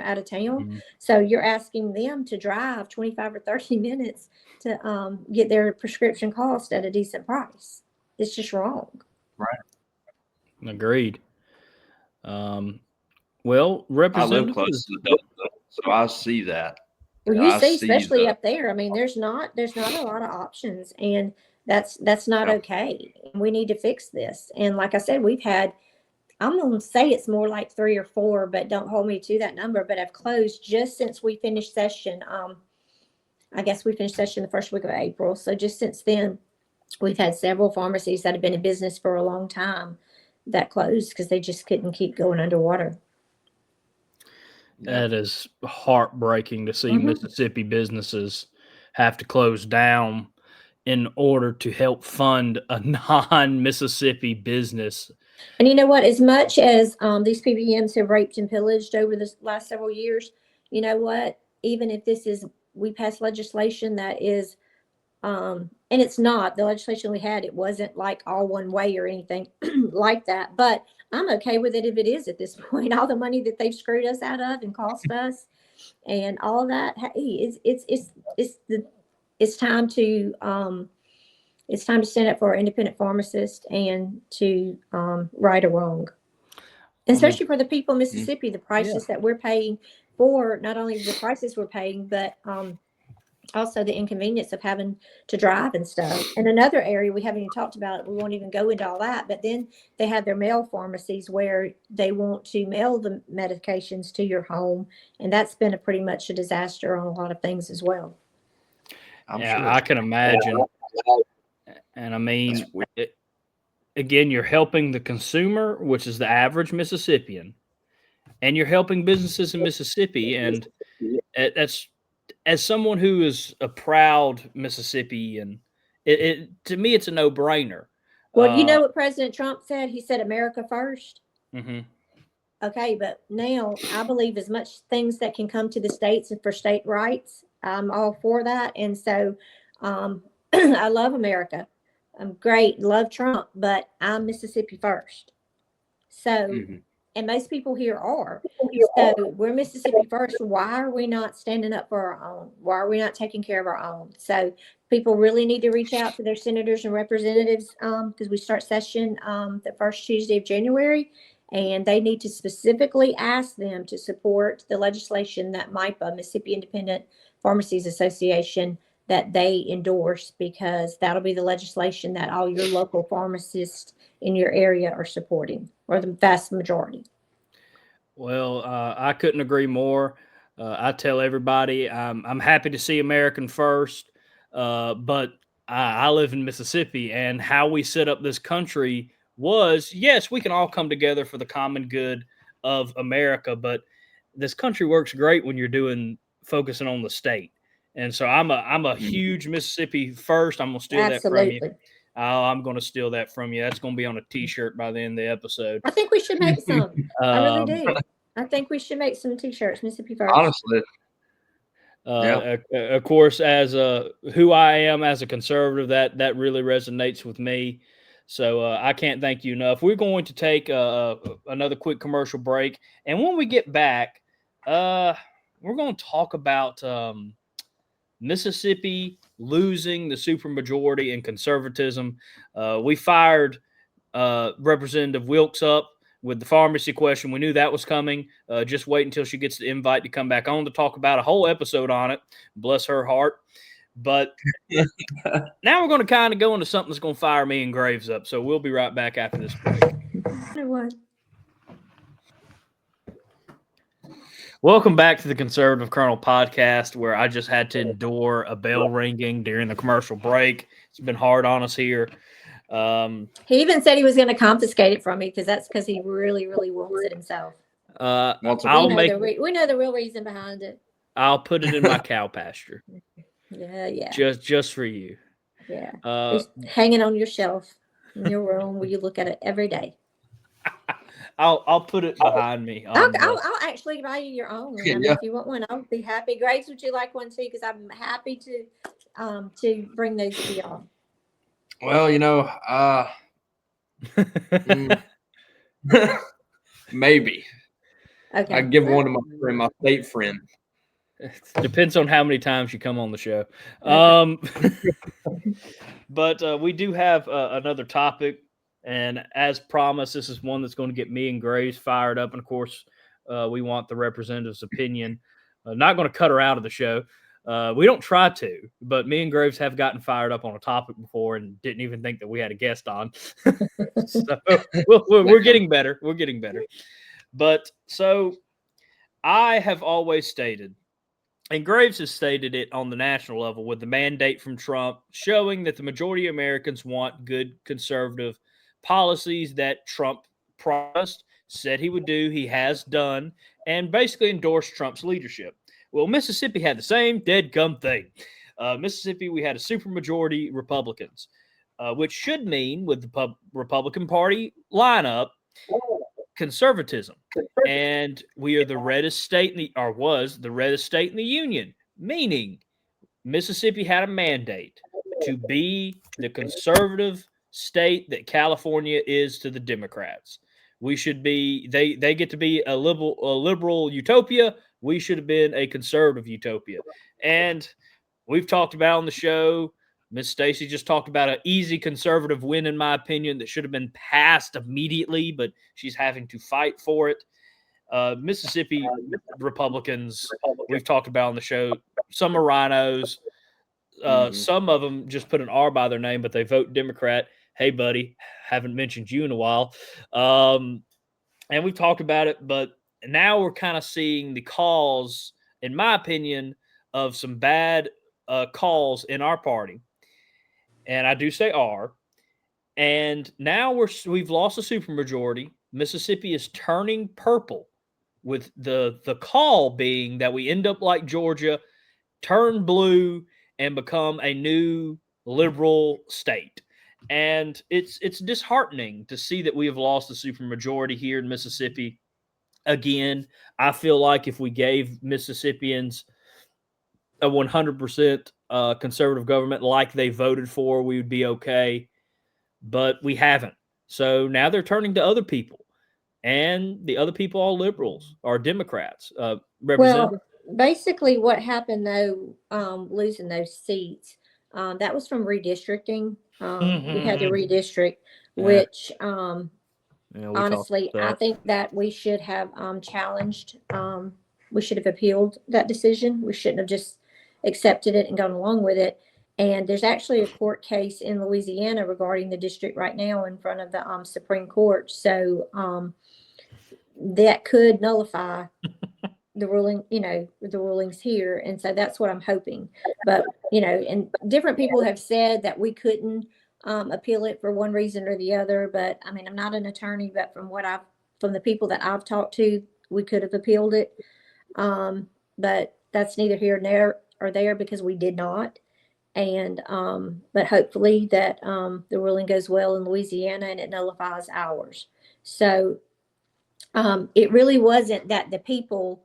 out of town. So you're asking them to drive 25 or 30 minutes to get their prescription cost at a decent price. It's just wrong. Right. Agreed. Well, I live Representative, close to the Delta, so I see that. Well, you I see, see especially the- up there. I mean, there's not a lot of options, and that's not Yeah. okay. We need to fix this. And like I said, we've had, I'm gonna say it's more like 3 or 4, but don't hold me to that number. But I've closed just since we finished session. I guess we finished session the first week of April. So just since then, we've had several pharmacies that have been in business for a long time that closed because they just couldn't keep going underwater. that is heartbreaking to see Mhm. Mississippi businesses have to close down in order to help fund a non-Mississippi business. And you know what? As much as these PBMs have raped and pillaged over the last several years, you know what? Even if we passed legislation that is, and it's not the legislation we had, it wasn't like all one way or anything like that. But I'm okay with it if it is at this point. All the money that they've screwed us out of and cost us, and all that, hey, it's time to stand up for our independent pharmacist and to right a wrong. Especially for the people in Mississippi, the prices that we're paying for, not only the prices we're paying, but also the inconvenience of having to drive and stuff. And another area we haven't even talked about, we won't even go into all that, but then they have their mail pharmacies where they want to mail the medications to your home. And that's been pretty much a disaster on a lot of things as well. I'm Yeah, sure I can imagine. And I mean, again, you're helping the consumer, which is the average Mississippian, and you're helping businesses in Mississippi. And that's, as someone who is a proud Mississippian, to me, it's a no-brainer. Well, you know what President Trump said? He said America first. Mm-hmm. Okay, but now I believe as much things that can come to the states and for state rights, I'm all for that. And so I love America. I'm great, love Trump, but I'm Mississippi first. So, and most people here are. So we're Mississippi first. Why are we not standing up for our own? Why are we not taking care of our own? So people really need to reach out to their senators and representatives because we start session the first Tuesday of January. And they need to specifically ask them to support the legislation that MIPA, Mississippi Independent Pharmacies Association, that they endorse, because that'll be the legislation that all your local pharmacists in your area are supporting, or the vast majority. Well, I couldn't agree more. I tell everybody I'm happy to see American first, but I live in Mississippi, and how we set up this country was, yes, we can all come together for the common good of America, but this country works great when you're focusing on the state. And so I'm a huge Mississippi first. I'm gonna steal that from you. I'm gonna steal that from you. That's gonna be on a T-shirt by the end of the episode. I think we should make some. I really do. I think we should make some T-shirts, Mississippi first. honestly, Of course, as who I am as a conservative, that really resonates with me. So I can't thank you enough. We're going to take another quick commercial break, and when we get back, we're going to talk about Mississippi losing the supermajority in conservatism. We fired Representative Wilkes up with the pharmacy question. We knew that was coming. Just wait until she gets the invite to come back on to talk about a whole episode on it. Bless her heart. But now we're going to kind of go into something that's going to fire me and Graves up. So we'll be right back after this break. Welcome back to the Conservative Colonel podcast, where I just had to endure a bell ringing during the commercial break. It's been hard on us here. He even said he was going to confiscate it from me because he really, really wants it himself. We know the real reason behind it. I'll put it in my cow pasture. Yeah. Just for you. Yeah. It's hanging on your shelf. in your room where you look at it every day. I'll put it behind me. I'll actually buy you your own. I mean, Yeah. if you want one, I'll be happy. Grace, would you like one too? Because I'm happy to bring those to y'all. Well, maybe Okay. I'd give one to my state friend. Depends on how many times you come on the show. But we do have another topic, and as promised, this is one that's going to get me and Graves fired up. And of course, we want the representative's opinion. Not going to cut her out of the show. We don't try to, but me and Graves have gotten fired up on a topic before and didn't even think that we had a guest on. So we're getting better. We're getting better. But so I have always stated, and Graves has stated it on the national level with the mandate from Trump, showing that the majority of Americans want good conservative policies that Trump promised, said he would do, he has done, and basically endorsed Trump's leadership. Well, Mississippi had the same dead-gum thing. Mississippi, we had a supermajority Republicans, which should mean with the Republican Party lineup, conservatism. And we are the reddest state was the reddest state in the union, meaning Mississippi had a mandate to be the conservative state that California is to the Democrats. We should be, they get to be a liberal utopia. We should have been a conservative utopia. And we've talked about on the show, Miss Stacey just talked about an easy conservative win, in my opinion, that should have been passed immediately, but she's having to fight for it. Mississippi Republicans, we've talked about on the show, some are rhinos. Some of them just put an R by their name, but they vote Democrat. Hey, buddy, haven't mentioned you in a while. And we've talked about it, but now we're kind of seeing the cause, in my opinion, of some bad calls in our party. And I do say R. And now we've lost a supermajority. Mississippi is turning purple, with the call being that we end up like Georgia, turn blue, and become a new liberal state. And it's disheartening to see that we have lost the supermajority here in Mississippi. Again, I feel like if we gave Mississippians a 100% conservative government like they voted for, we would be okay. But we haven't. So now they're turning to other people. And the other people are liberals, are Democrats. Well, basically what happened, though, losing those seats, that was from redistricting. We had to redistrict, which honestly, I think that we should have challenged. We should have appealed that decision. We shouldn't have just accepted it and gone along with it. And there's actually a court case in Louisiana regarding the district right now in front of the Supreme Court. So that could nullify the ruling, the rulings here. And so that's what I'm hoping. But, and different people have said that we couldn't appeal it for one reason or the other. But I mean, I'm not an attorney, but from the people that I've talked to, we could have appealed it. But that's neither here nor there because we did not. And but hopefully that the ruling goes well in Louisiana and it nullifies ours. So it really wasn't that the people,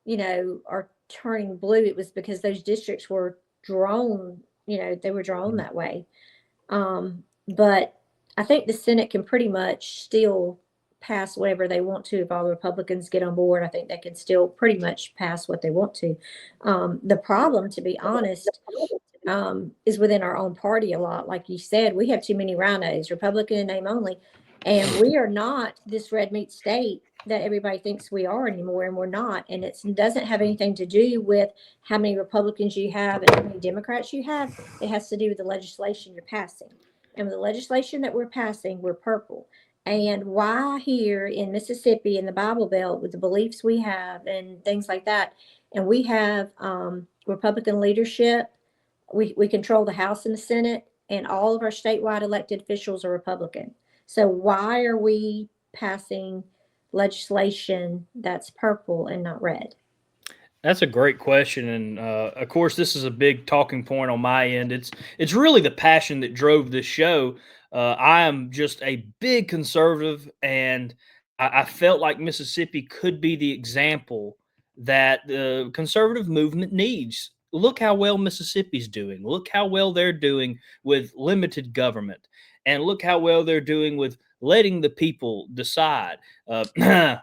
are turning blue. It was because those districts were drawn, they were drawn that way. But I think the Senate can pretty much still pass whatever they want to. If all the Republicans get on board, I think they can still pretty much pass what they want to. The problem, to be honest, is within our own party a lot. Like you said, we have too many rhinos, Republican in name only, and we are not this red meat state that everybody thinks we are anymore, and we're not. And it doesn't have anything to do with how many Republicans you have and how many Democrats you have. It has to do with the legislation you're passing. And with the legislation that we're passing, we're purple. And why here in Mississippi, in the Bible Belt, with the beliefs we have and things like that, and we have Republican leadership, we control the House and the Senate, and all of our statewide elected officials are Republican. So why are we passing legislation that's purple and not red? That's a great question, and of course, this is a big talking point on my end. It's really the passion that drove this show. I am just a big conservative, and I felt like Mississippi could be the example that the conservative movement needs. Look how well Mississippi's doing. Look how well they're doing with limited government, and look how well they're doing with letting the people decide. That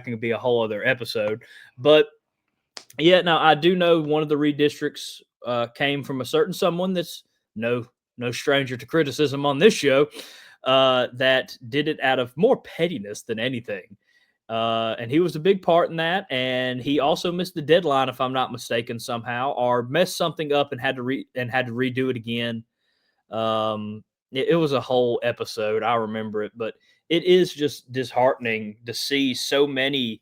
can be a whole other episode, but yeah, now I do know one of the redistricts came from a certain someone that's no stranger to criticism on this show, that did it out of more pettiness than anything. And he was a big part in that. And he also missed the deadline, if I'm not mistaken, somehow, or messed something up and had to redo it again. It was a whole episode. I remember it, but it is just disheartening to see so many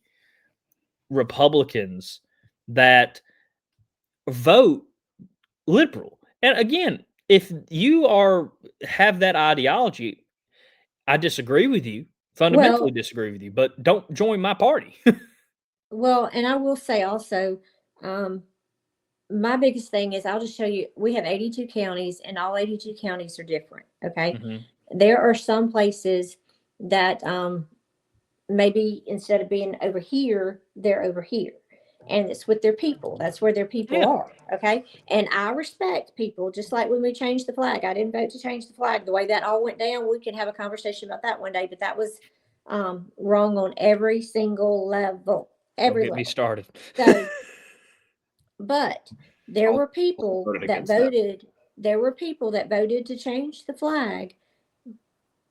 Republicans that vote liberal. And again, if you have that ideology, I disagree with you, fundamentally disagree with you, but don't join my party. Well, and I will say also, my biggest thing is I'll just show you, we have 82 counties and all 82 counties are different. Okay. Mm-hmm. There are some places that maybe instead of being over here, they're over here. And it's with their people. That's where their people are. Okay. And I respect people, just like when we changed the flag. I didn't vote to change the flag. The way that all went down, we can have a conversation about that one day, but that was wrong on every single level. Every level. Get me started. So, but there were people that voted. There were people that voted to change the flag,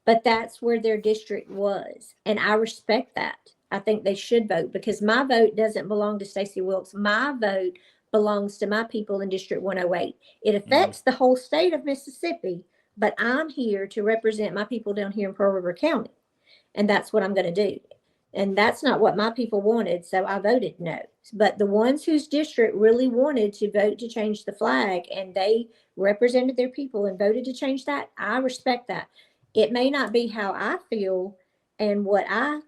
but that's where their district was. And I respect that. I think they should vote, because my vote doesn't belong to Stacey Wilkes. My vote belongs to my people in District 108. It affects the whole state of Mississippi, but I'm here to represent my people down here in Pearl River County. And that's what I'm going to do. And that's not what my people wanted, so I voted no. But the ones whose district really wanted to vote to change the flag, and they represented their people and voted to change that, I respect that. It may not be how I feel and what I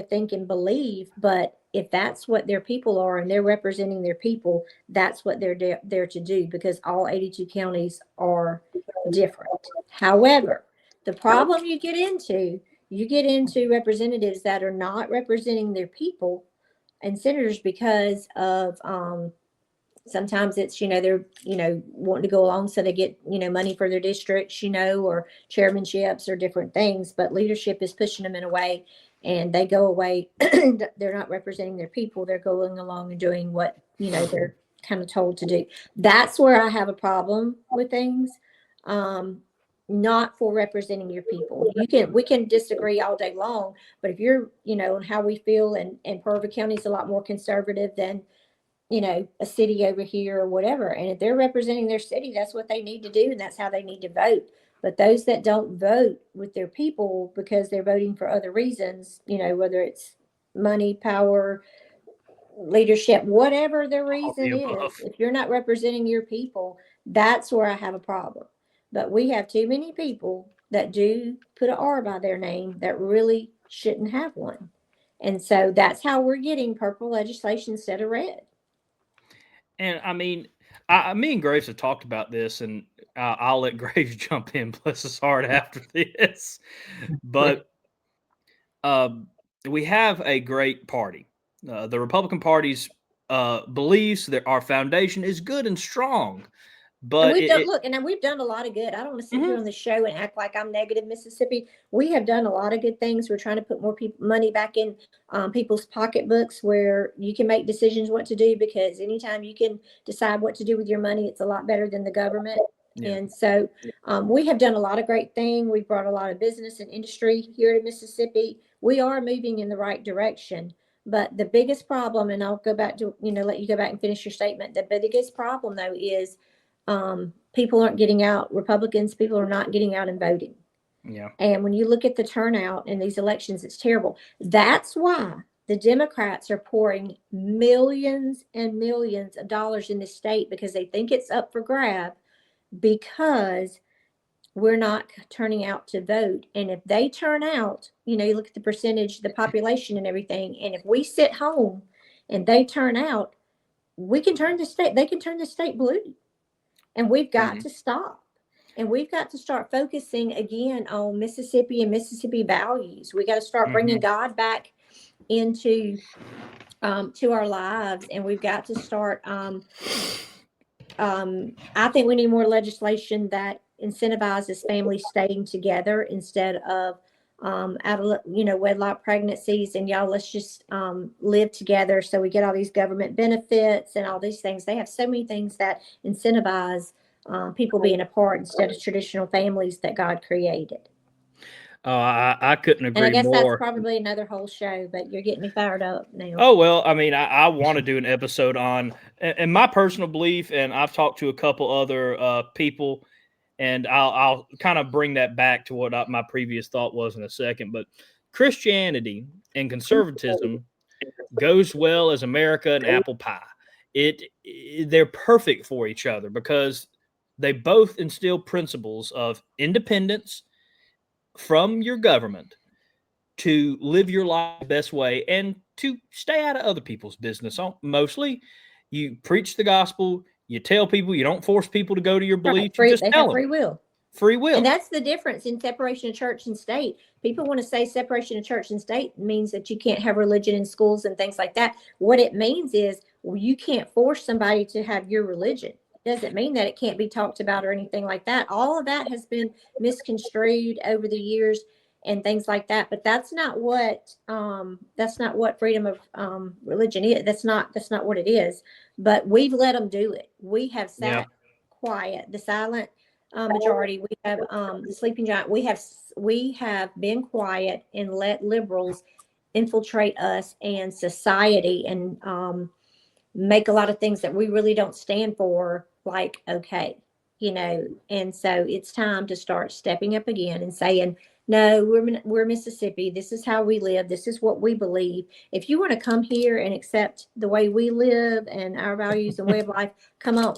think and believe, but if that's what their people are and they're representing their people, that's what they're there to do, because all 82 counties are different. However, the problem you get into representatives that are not representing their people and senators because of sometimes it's they're wanting to go along so they get money for their districts, or chairmanships or different things, but leadership is pushing them in a way, and they go away. They're not representing their people. They're going along and doing what they're kind of told to do. That's where I have a problem with things. Not for representing your people. We can disagree all day long, but if you're on how we feel, and Pearl River County is a lot more conservative than a city over here or whatever, and if they're representing their city, that's what they need to do, and that's how they need to vote. But those that don't vote with their people because they're voting for other reasons, whether it's money, power, leadership, whatever the reason is, if you're not representing your people, that's where I have a problem. But we have too many people that do put an R by their name that really shouldn't have one. And so that's how we're getting purple legislation instead of red. And I mean, me and Graves have talked about this, and I'll let Graves jump in, bless his heart, after this. But we have a great party. The Republican Party's beliefs that our foundation is good and strong. But we've done a lot of good. I don't want to sit here on the show and act like I'm negative Mississippi. We have done a lot of good things. We're trying to put more money back in people's pocketbooks, where you can make decisions what to do, because anytime you can decide what to do with your money, it's a lot better than the government. Yeah. And so we have done a lot of great things. We've brought a lot of business and industry here in Mississippi. We are moving in the right direction. But the biggest problem, and I'll go back to, let you go back and finish your statement. The biggest problem, though, is people aren't getting out. Republicans, people are not getting out and voting. Yeah. And when you look at the turnout in these elections, it's terrible. That's why the Democrats are pouring millions and millions of dollars in this state, because they think it's up for grab, because we're not turning out to vote. And if they turn out, you look at the percentage, the population and everything, and if we sit home and they turn out, they can turn the state blue. And we've got to stop. And we've got to start focusing again on Mississippi and Mississippi values. We got to start bringing God back into to our lives, and we've got to start. I think we need more legislation that incentivizes families staying together instead of out of wedlock pregnancies. And y'all, let's just live together so we get all these government benefits and all these things. They have so many things that incentivize people being apart instead of traditional families that God created. Oh, I couldn't agree And I guess more. that's probably another whole show, but you're getting me fired up now. Oh, well, I mean, I want to do an episode on, and my personal belief, and I've talked to a couple other people, and I'll kind of bring that back to what my previous thought was in a second. But Christianity and conservatism goes well as America and apple pie. They're perfect for each other because they both instill principles of independence from your government to live your life the best way and to stay out of other people's business. Mostly, you preach the gospel, you tell people, you don't force people to go to your beliefs. Right. Just they tell have them. free will. Free will. And that's the difference in separation of church and state. People want to say separation of church and state means that you can't have religion in schools and things like that. What it means is, well, you can't force somebody to have your religion. It doesn't mean that it can't be talked about or anything like that. All of that has been misconstrued over the years and things like that. But that's not what freedom of religion is. That's not what it is. But we've let them do it. We have sat quiet, the silent majority. We have the sleeping giant. We have been quiet and let liberals infiltrate us and society and make a lot of things that we really don't stand for like okay, and so it's time to start stepping up again and saying, no, we're Mississippi. This is how we live. This is what we believe. If you want to come here and accept the way we live and our values and way of life, come on.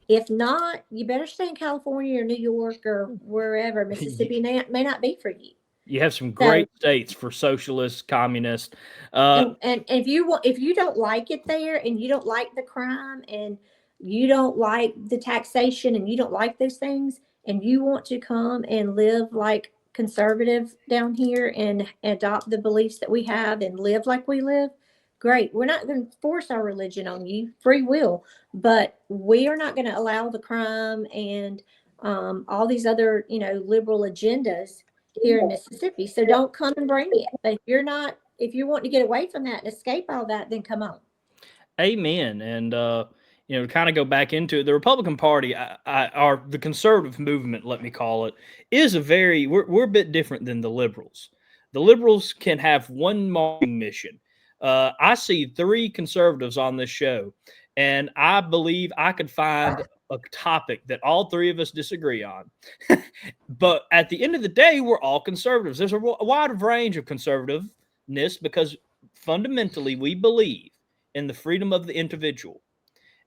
If not, you better stay in California or New York or wherever. Mississippi may not be for you. You have some great states for socialists, communists. And if you don't like it there, and you don't like the crime, and you don't like the taxation, and you don't like those things, and you want to come and live like conservative down here and adopt the beliefs that we have and live like we live, great. We're not going to force our religion on you, free will, but we are not going to allow the crime and all these other liberal agendas here in Mississippi. So don't come and bring it. But if you want to get away from that and escape all that, then come on. Amen. And to kind of go back into it, the Republican Party, or the conservative movement, let me call it, is we're a bit different than the liberals. The liberals can have one marketing mission. I see 3 conservatives on this show, and I believe I could find a topic that all 3 of us disagree on. But at the end of the day, we're all conservatives. There's a wide range of conservativeness because fundamentally we believe in the freedom of the individual.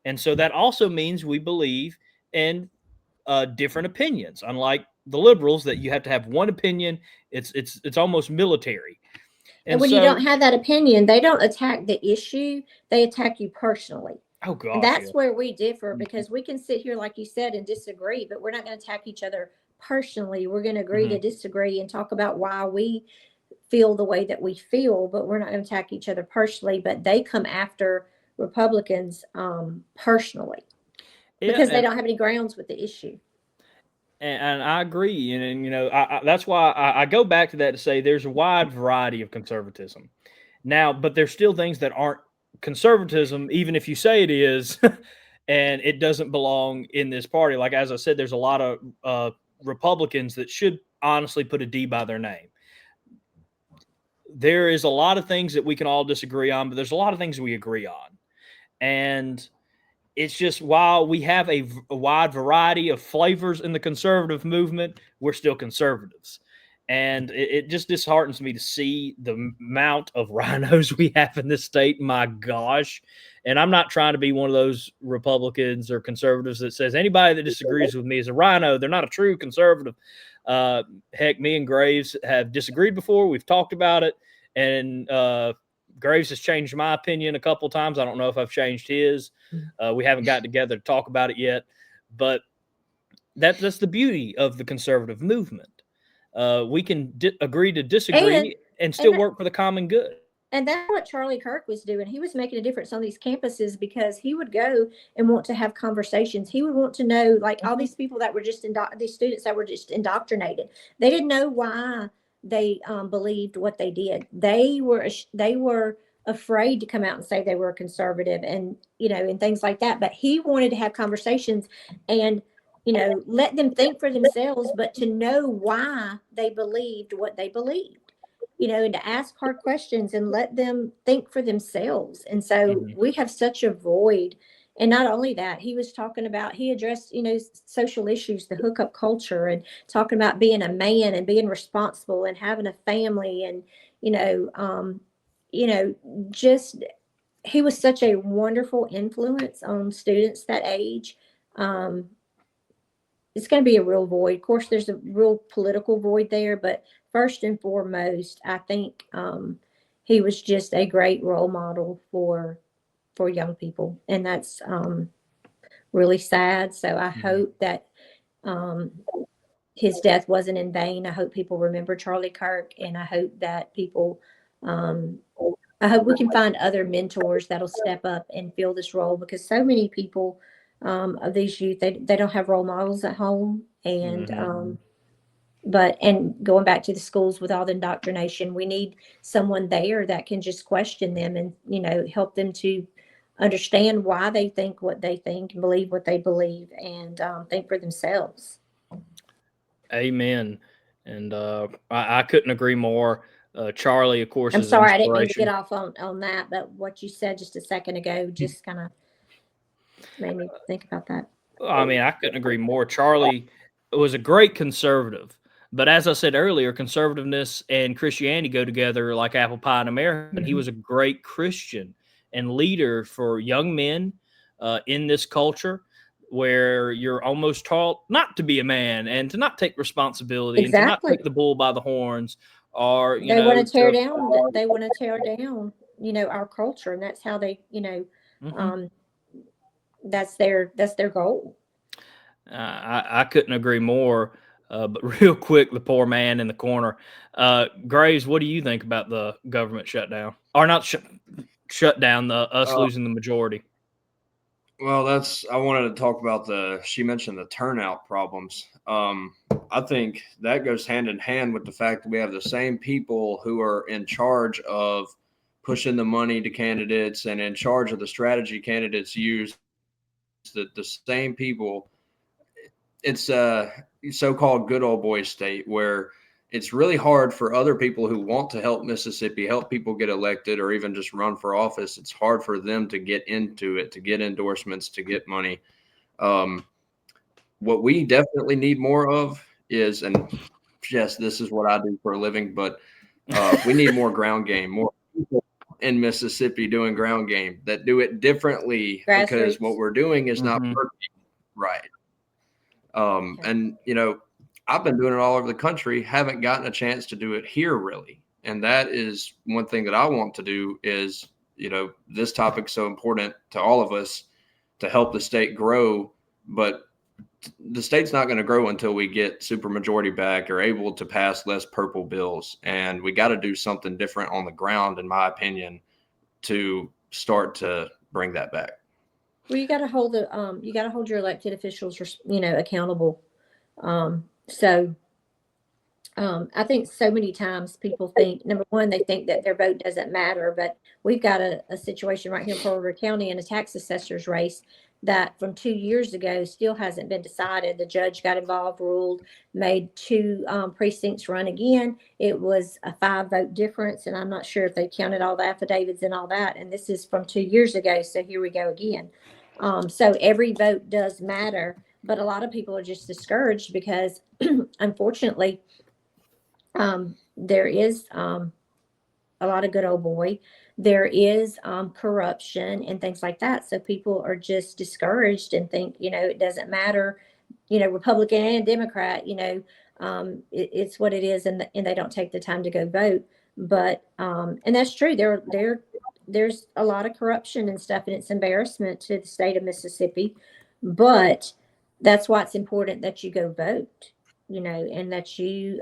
And so that also means we believe in different opinions, unlike the liberals that you have to have one opinion. It's almost military. And when you don't have that opinion, they don't attack the issue. They attack you personally. Oh, God. And that's where we differ, because we can sit here, like you said, and disagree, but we're not going to attack each other personally. We're going to agree to disagree and talk about why we feel the way that we feel, but we're not going to attack each other personally. But they come after Republicans personally because they don't have any grounds with the issue. And I agree. And that's why I go back to that to say there's a wide variety of conservatism. Now, but there's still things that aren't conservatism, even if you say it is, and it doesn't belong in this party. Like, as I said, there's a lot of Republicans that should honestly put a D by their name. There is a lot of things that we can all disagree on, but there's a lot of things we agree on. And it's just, while we have a wide variety of flavors in the conservative movement, we're still conservatives. And it just disheartens me to see the amount of rhinos we have in this state. My gosh. And I'm not trying to be one of those Republicans or conservatives that says anybody that disagrees with me is a rhino. They're not a true conservative. Heck, me and Graves have disagreed before. We've talked about it. And Graves has changed my opinion a couple of times. I don't know if I've changed his. We haven't gotten together to talk about it yet. But that's the beauty of the conservative movement. We can agree to disagree and still and work for the common good. And that's what Charlie Kirk was doing. He was making a difference on these campuses because he would go and want to have conversations. He would want to know, like, all these people that were just these students that were just indoctrinated. They didn't know why they believed what they did. They were afraid to come out and say they were conservative, and and things like that. But he wanted to have conversations and let them think for themselves, but to know why they believed what they believed. And to ask hard questions and let them think for themselves. And so we have such a void. And not only that, he was talking about, he addressed, social issues, the hookup culture, and talking about being a man and being responsible and having a family. And, just, he was such a wonderful influence on students that age. It's going to be a real void. Of course, there's a real political void there, but first and foremost, I think he was just a great role model for young people, and that's really sad. So I hope that his death wasn't in vain. I hope people remember Charlie Kirk, and I hope that people. I hope we can find other mentors that'll step up and fill this role, because so many people of these youth, they don't have role models at home. And and going back to the schools with all the indoctrination, we need someone there that can just question them and help them to understand why they think what they think and believe what they believe, and think for themselves. Amen. And I couldn't agree more. Charlie, of course, I'm is sorry, I didn't mean to inspiration. get off on that, but what you said just a second ago just kind of made me think about that. I mean, I couldn't agree more. Charlie was a great conservative, but as I said earlier, conservativeness and Christianity go together like apple pie in America. And he was a great Christian and leader for young men in this culture, where you're almost taught not to be a man and to not take responsibility and to not Exactly. take the bull by the horns, or They want to tear down. They want to tear down, our culture, and that's how they, that's their goal. I couldn't agree more. But real quick, the poor man in the corner. Graves, what do you think about the government shutdown? Or not shut down, us losing the majority? Well, I wanted to talk about she mentioned the turnout problems. I think that goes hand in hand with the fact that we have the same people who are in charge of pushing the money to candidates and in charge of the strategy candidates use. The same people. It's a so-called good old boy state where it's really hard for other people who want to help Mississippi, help people get elected or even just run for office. It's hard for them to get into it, to get endorsements, to get money. What we definitely need more of is, and yes, this is what I do for a living, but we need more ground game, more people in Mississippi doing ground game that do it differently, because what we're doing is not working right. And, I've been doing it all over the country, haven't gotten a chance to do it here really. And that is one thing that I want to do is, this topic's so important to all of us to help the state grow, but the state's not going to grow until we get supermajority back or able to pass less purple bills. And we got to do something different on the ground, in my opinion, to start to bring that back. Well, you got to hold your elected officials, accountable. I think so many times people think, number one, they think that their vote doesn't matter, but we've got a situation right here in Pearl River County in a tax assessor's race that from 2 years ago still hasn't been decided. The judge got involved, ruled, made 2 precincts run again. It was a 5-vote difference, and I'm not sure if they counted all the affidavits and all that. And this is from 2 years ago, so here we go again. So every vote does matter, but a lot of people are just discouraged because, unfortunately, there is a lot of good old boy. There is corruption and things like that. So people are just discouraged and think, it doesn't matter, Republican and Democrat, it's what it is, and they don't take the time to go vote. But and that's true. There's a lot of corruption and stuff, and it's embarrassment to the state of Mississippi. But that's why it's important that you go vote, and that you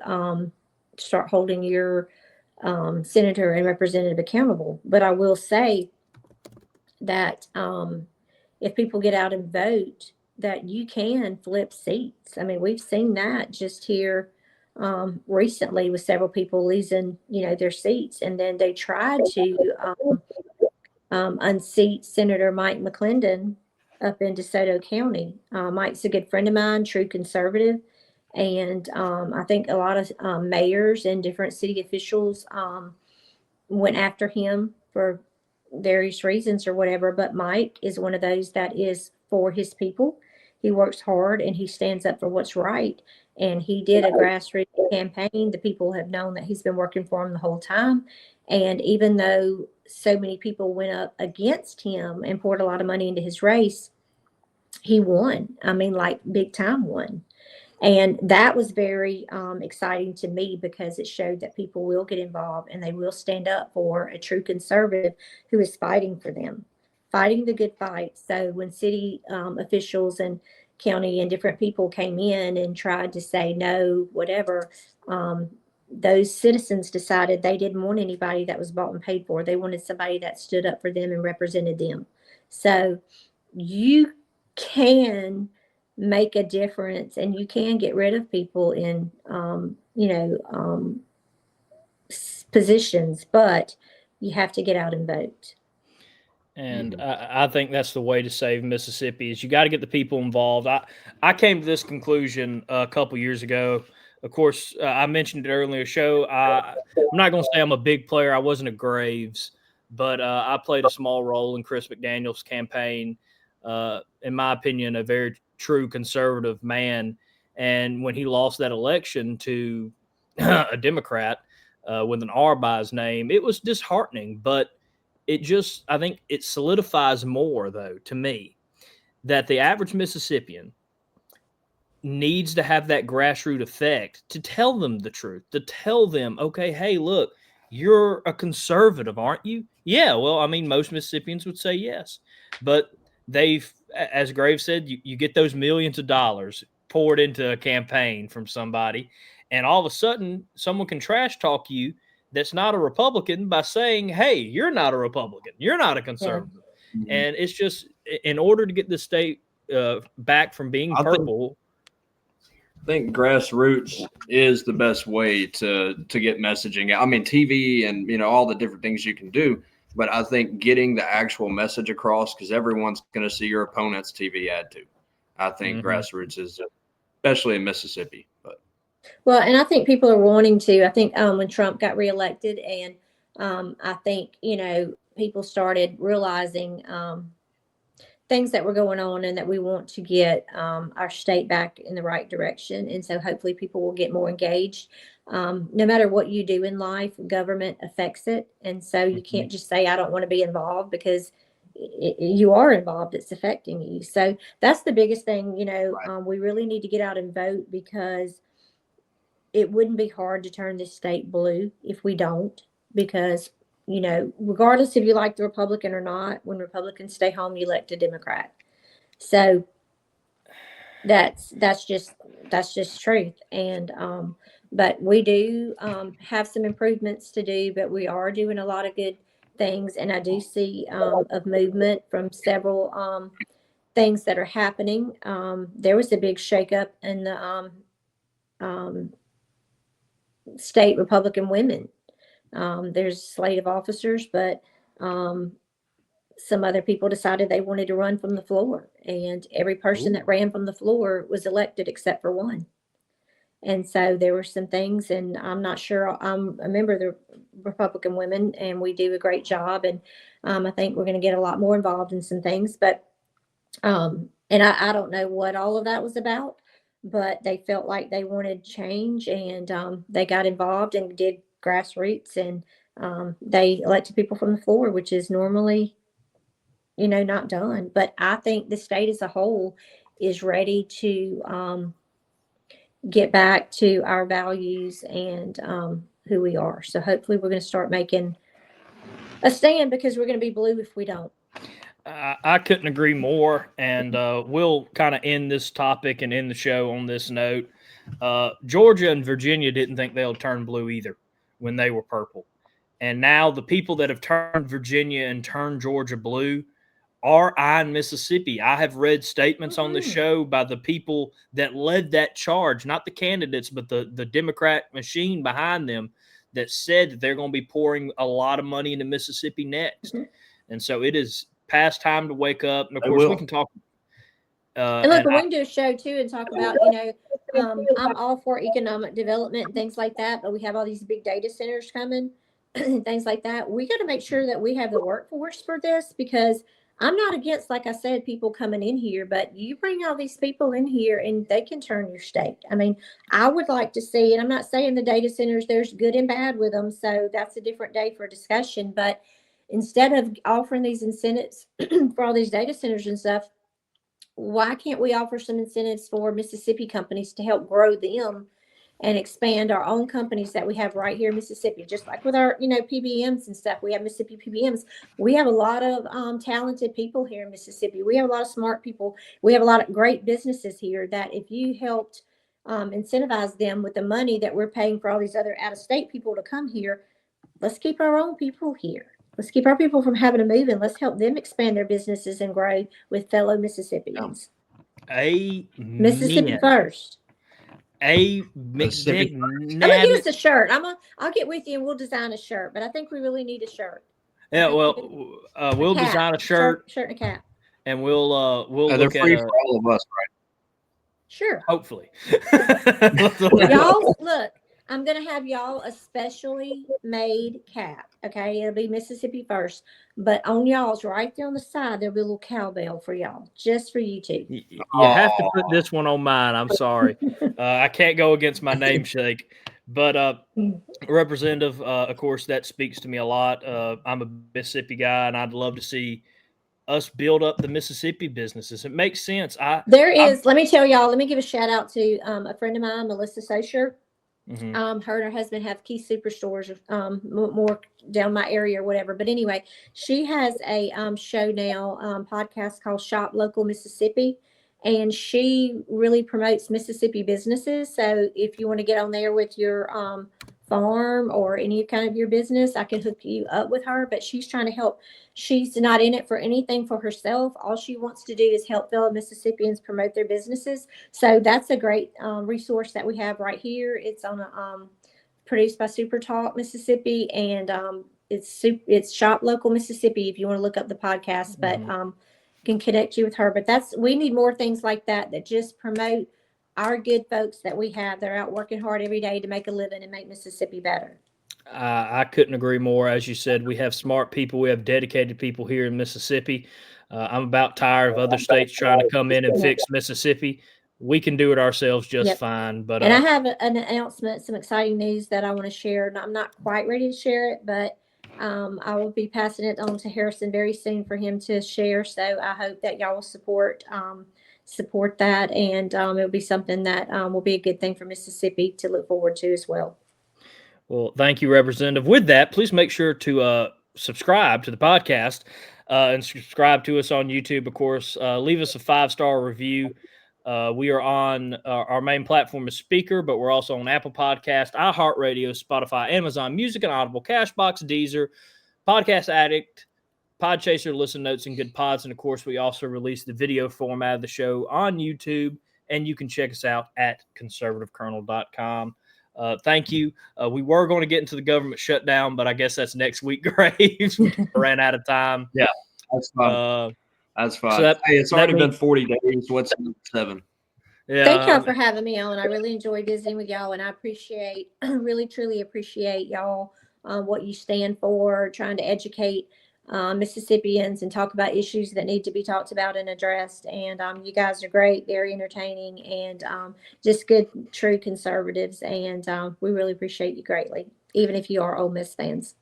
start holding your senator and representative accountable. But I will say that if people get out and vote, that you can flip seats. I mean, we've seen that just here recently with several people losing, their seats, and then they tried to unseat Senator Mike McClendon up in DeSoto County. Mike's a good friend of mine, true conservative, and I think a lot of mayors and different city officials went after him for various reasons or whatever. But Mike is one of those that is for his people. He works hard and he stands up for what's right. And he did a grassroots campaign. The people have known that he's been working for him the whole time. And even though so many people went up against him and poured a lot of money into his race, he won. I mean, like big time won. And that was very exciting to me, because it showed that people will get involved and they will stand up for a true conservative who is fighting for them, fighting the good fight. So when city officials and county and different people came in and tried to say no, whatever, those citizens decided they didn't want anybody that was bought and paid for. They wanted somebody that stood up for them and represented them. So you can make a difference, and you can get rid of people in positions, but you have to get out and vote. And I think that's the way to save Mississippi, is you got to get the people involved. I came to this conclusion a couple years ago. Of course, I mentioned it earlier in the show. I'm not going to say I'm a big player. I wasn't a Graves, but I played a small role in Chris McDaniel's campaign. In my opinion, a very true conservative man. And when he lost that election to a Democrat with an R by his name, it was disheartening. But I think it solidifies more, though, to me, that the average Mississippian needs to have that grassroots effect to tell them the truth, to tell them, okay, hey, look, you're a conservative, aren't you? Yeah, well, I mean, most Mississippians would say yes. But as Graves said, you get those millions of dollars poured into a campaign from somebody, and all of a sudden someone can trash talk you that's not a Republican by saying, hey, you're not a Republican, you're not a conservative. Yeah. And it's just, in order to get the state back from being purple, I think grassroots is the best way to get messaging. I mean, TV and all the different things you can do, but I think getting the actual message across, because everyone's going to see your opponent's TV ad too. I think grassroots is, especially in Mississippi. But well, and I think people are wanting to. I think when Trump got reelected, and I think people started realizing things that were going on, and that we want to get our state back in the right direction. And so hopefully people will get more engaged. No matter what you do in life, government affects it. And so you can't just say, I don't want to be involved, because you are involved. It's affecting you. So that's the biggest thing. Right. We really need to get out and vote, because it wouldn't be hard to turn this state blue if we don't, because regardless if you like the Republican or not, when Republicans stay home, you elect a Democrat. So that's just truth. And but we do have some improvements to do, but we are doing a lot of good things. And I do see a movement from several things that are happening. There was a big shakeup in the state Republican women. There's a slate of officers, but some other people decided they wanted to run from the floor, and every person that ran from the floor was elected except for one. And so there were some things, and I'm not sure. I'm a member of the Republican women, and we do a great job. And I think we're going to get a lot more involved in some things. But and I don't know what all of that was about, but they felt like they wanted change, and they got involved and did grassroots, and they elected people from the floor, which is normally, not done. But I think the state as a whole is ready to get back to our values and who we are. So hopefully we're going to start making a stand, because we're going to be blue if we don't. I couldn't agree more. And we'll kind of end this topic and end the show on this note. Georgia and Virginia didn't think they'll turn blue either when they were purple. And now the people that have turned Virginia and turned Georgia blue are eyeing Mississippi. I have read statements on the show by the people that led that charge, not the candidates, but the Democrat machine behind them, that said that they're going to be pouring a lot of money into Mississippi next. And so it is past time to wake up. And of course, we can talk. And look, we can do a show too and talk about, I'm all for economic development and things like that, but we have all these big data centers coming and things like that. We got to make sure that we have the workforce for this, because I'm not against, like I said, people coming in here, but you bring all these people in here and they can turn your state. I mean, I would like to see, and I'm not saying the data centers, there's good and bad with them, so that's a different day for discussion, but instead of offering these incentives for all these data centers and stuff, why can't we offer some incentives for Mississippi companies to help grow them and expand our own companies that we have right here in Mississippi? Just like with our, PBMs and stuff, we have Mississippi PBMs. We have a lot of talented people here in Mississippi. We have a lot of smart people. We have a lot of great businesses here that if you helped incentivize them with the money that we're paying for all these other out-of-state people to come here, let's keep our own people here. Let's keep our people from having to move, and let's help them expand their businesses and grow with fellow Mississippians. Mississippi first. Mississippi. I'm gonna give us a shirt. I'll get with you and we'll design a shirt. But I think we really need a shirt. Yeah, well, we'll design a shirt and a cap, and we'll they're look free at for all of us, right? Sure. Hopefully. Y'all, look. I'm going to have y'all a specially made cap, okay? It'll be Mississippi first. But on y'all's, right there on the side, there'll be a little cowbell for y'all, just for you two. You have to put this one on mine. I'm sorry. I can't go against my namesake. But Representative, of course, that speaks to me a lot. I'm a Mississippi guy, and I'd love to see us build up the Mississippi businesses. It makes sense. Let me tell y'all, let me give a shout out to a friend of mine, Melissa Socher. Mm-hmm. Her and her husband have key superstores more down my area or whatever. But anyway, she has a show now, podcast called Shop Local Mississippi. And she really promotes Mississippi businesses. So if you want to get on there with your farm or any kind of your business, I can hook you up with her. But she's trying to help. She's not in it for anything for herself. All she wants to do is help fellow Mississippians promote their businesses. So that's a great resource that we have right here. It's on produced by Super Talk Mississippi, and it's Shop Local Mississippi if you want to look up the podcast. But can connect you with her. But we need more things like that just promote our good folks that we have. They're out working hard every day to make a living and make Mississippi better. I couldn't agree more. As you said, we have smart people. We have dedicated people here in Mississippi. I'm about tired of other states trying to come in and fix Mississippi. We can do it ourselves just fine. But and I have an announcement, some exciting news that I want to share. I'm not quite ready to share it, but I will be passing it on to Harrison very soon for him to share. So I hope that y'all will support that, and it'll be something that will be a good thing for Mississippi to look forward to as well. Well, thank you, Representative. With that, please make sure to subscribe to the podcast and subscribe to us on YouTube, of course. Leave us a 5-star review. We are on our main platform is Speaker, but we're also on Apple Podcast, iHeartRadio, Spotify, Amazon Music, and Audible, Cashbox, Deezer, Podcast Addict, Podchaser, Listen Notes, and Good Pods. And, of course, we also release the video format of the show on YouTube, and you can check us out at conservativecolonel.com. Thank you. We were going to get into the government shutdown, but I guess that's next week, Graves. Ran out of time. Yeah, that's fine. That's fine. So it's already been 40 days. What's 7? Yeah. Thank y'all for having me on. I really enjoyed visiting with y'all, and I really, truly appreciate y'all, what you stand for, trying to educate Mississippians and talk about issues that need to be talked about and addressed. And you guys are great, very entertaining, and just good, true conservatives. And we really appreciate you greatly, even if you are Ole Miss fans.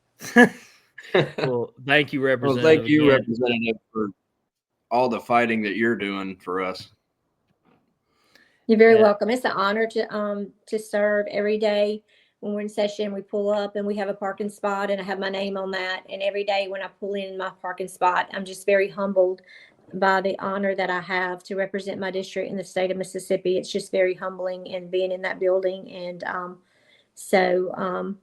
Well, thank you, Representative. Well, thank you, Representative, for all the fighting that you're doing for us. You're very welcome. It's an honor to serve every day when we're in session, we pull up and we have a parking spot and I have my name on that. And every day when I pull in my parking spot, I'm just very humbled by the honor that I have to represent my district in the state of Mississippi. It's just very humbling and being in that building. And so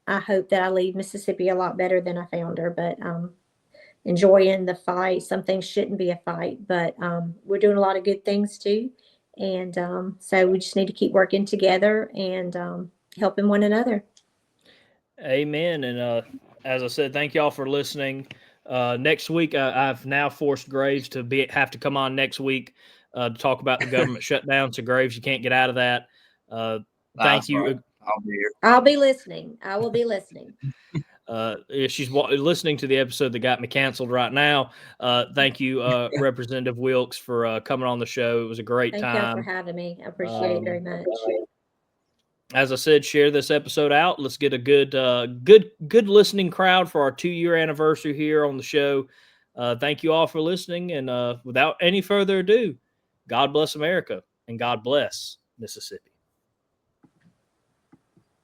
I hope that I leave Mississippi a lot better than I found her, but enjoying the fight. Some things shouldn't be a fight, but we're doing a lot of good things too. And so we just need to keep working together and helping one another. Amen. And as I said, thank y'all for listening. Next week, I've now forced Graves to have to come on next week to talk about the government shutdown. So Graves, you can't get out of that. Thank you. Right. I'll be here. I'll be listening. I will be listening. She's listening to the episode that got me canceled right now. Thank you, Representative Wilkes, for coming on the show. It was a great time. Thank y'all for having me. I appreciate it very much. As I said, share this episode out. Let's get a good listening crowd for our 2-year anniversary here on the show. Thank you all for listening. And without any further ado, God bless America and God bless Mississippi.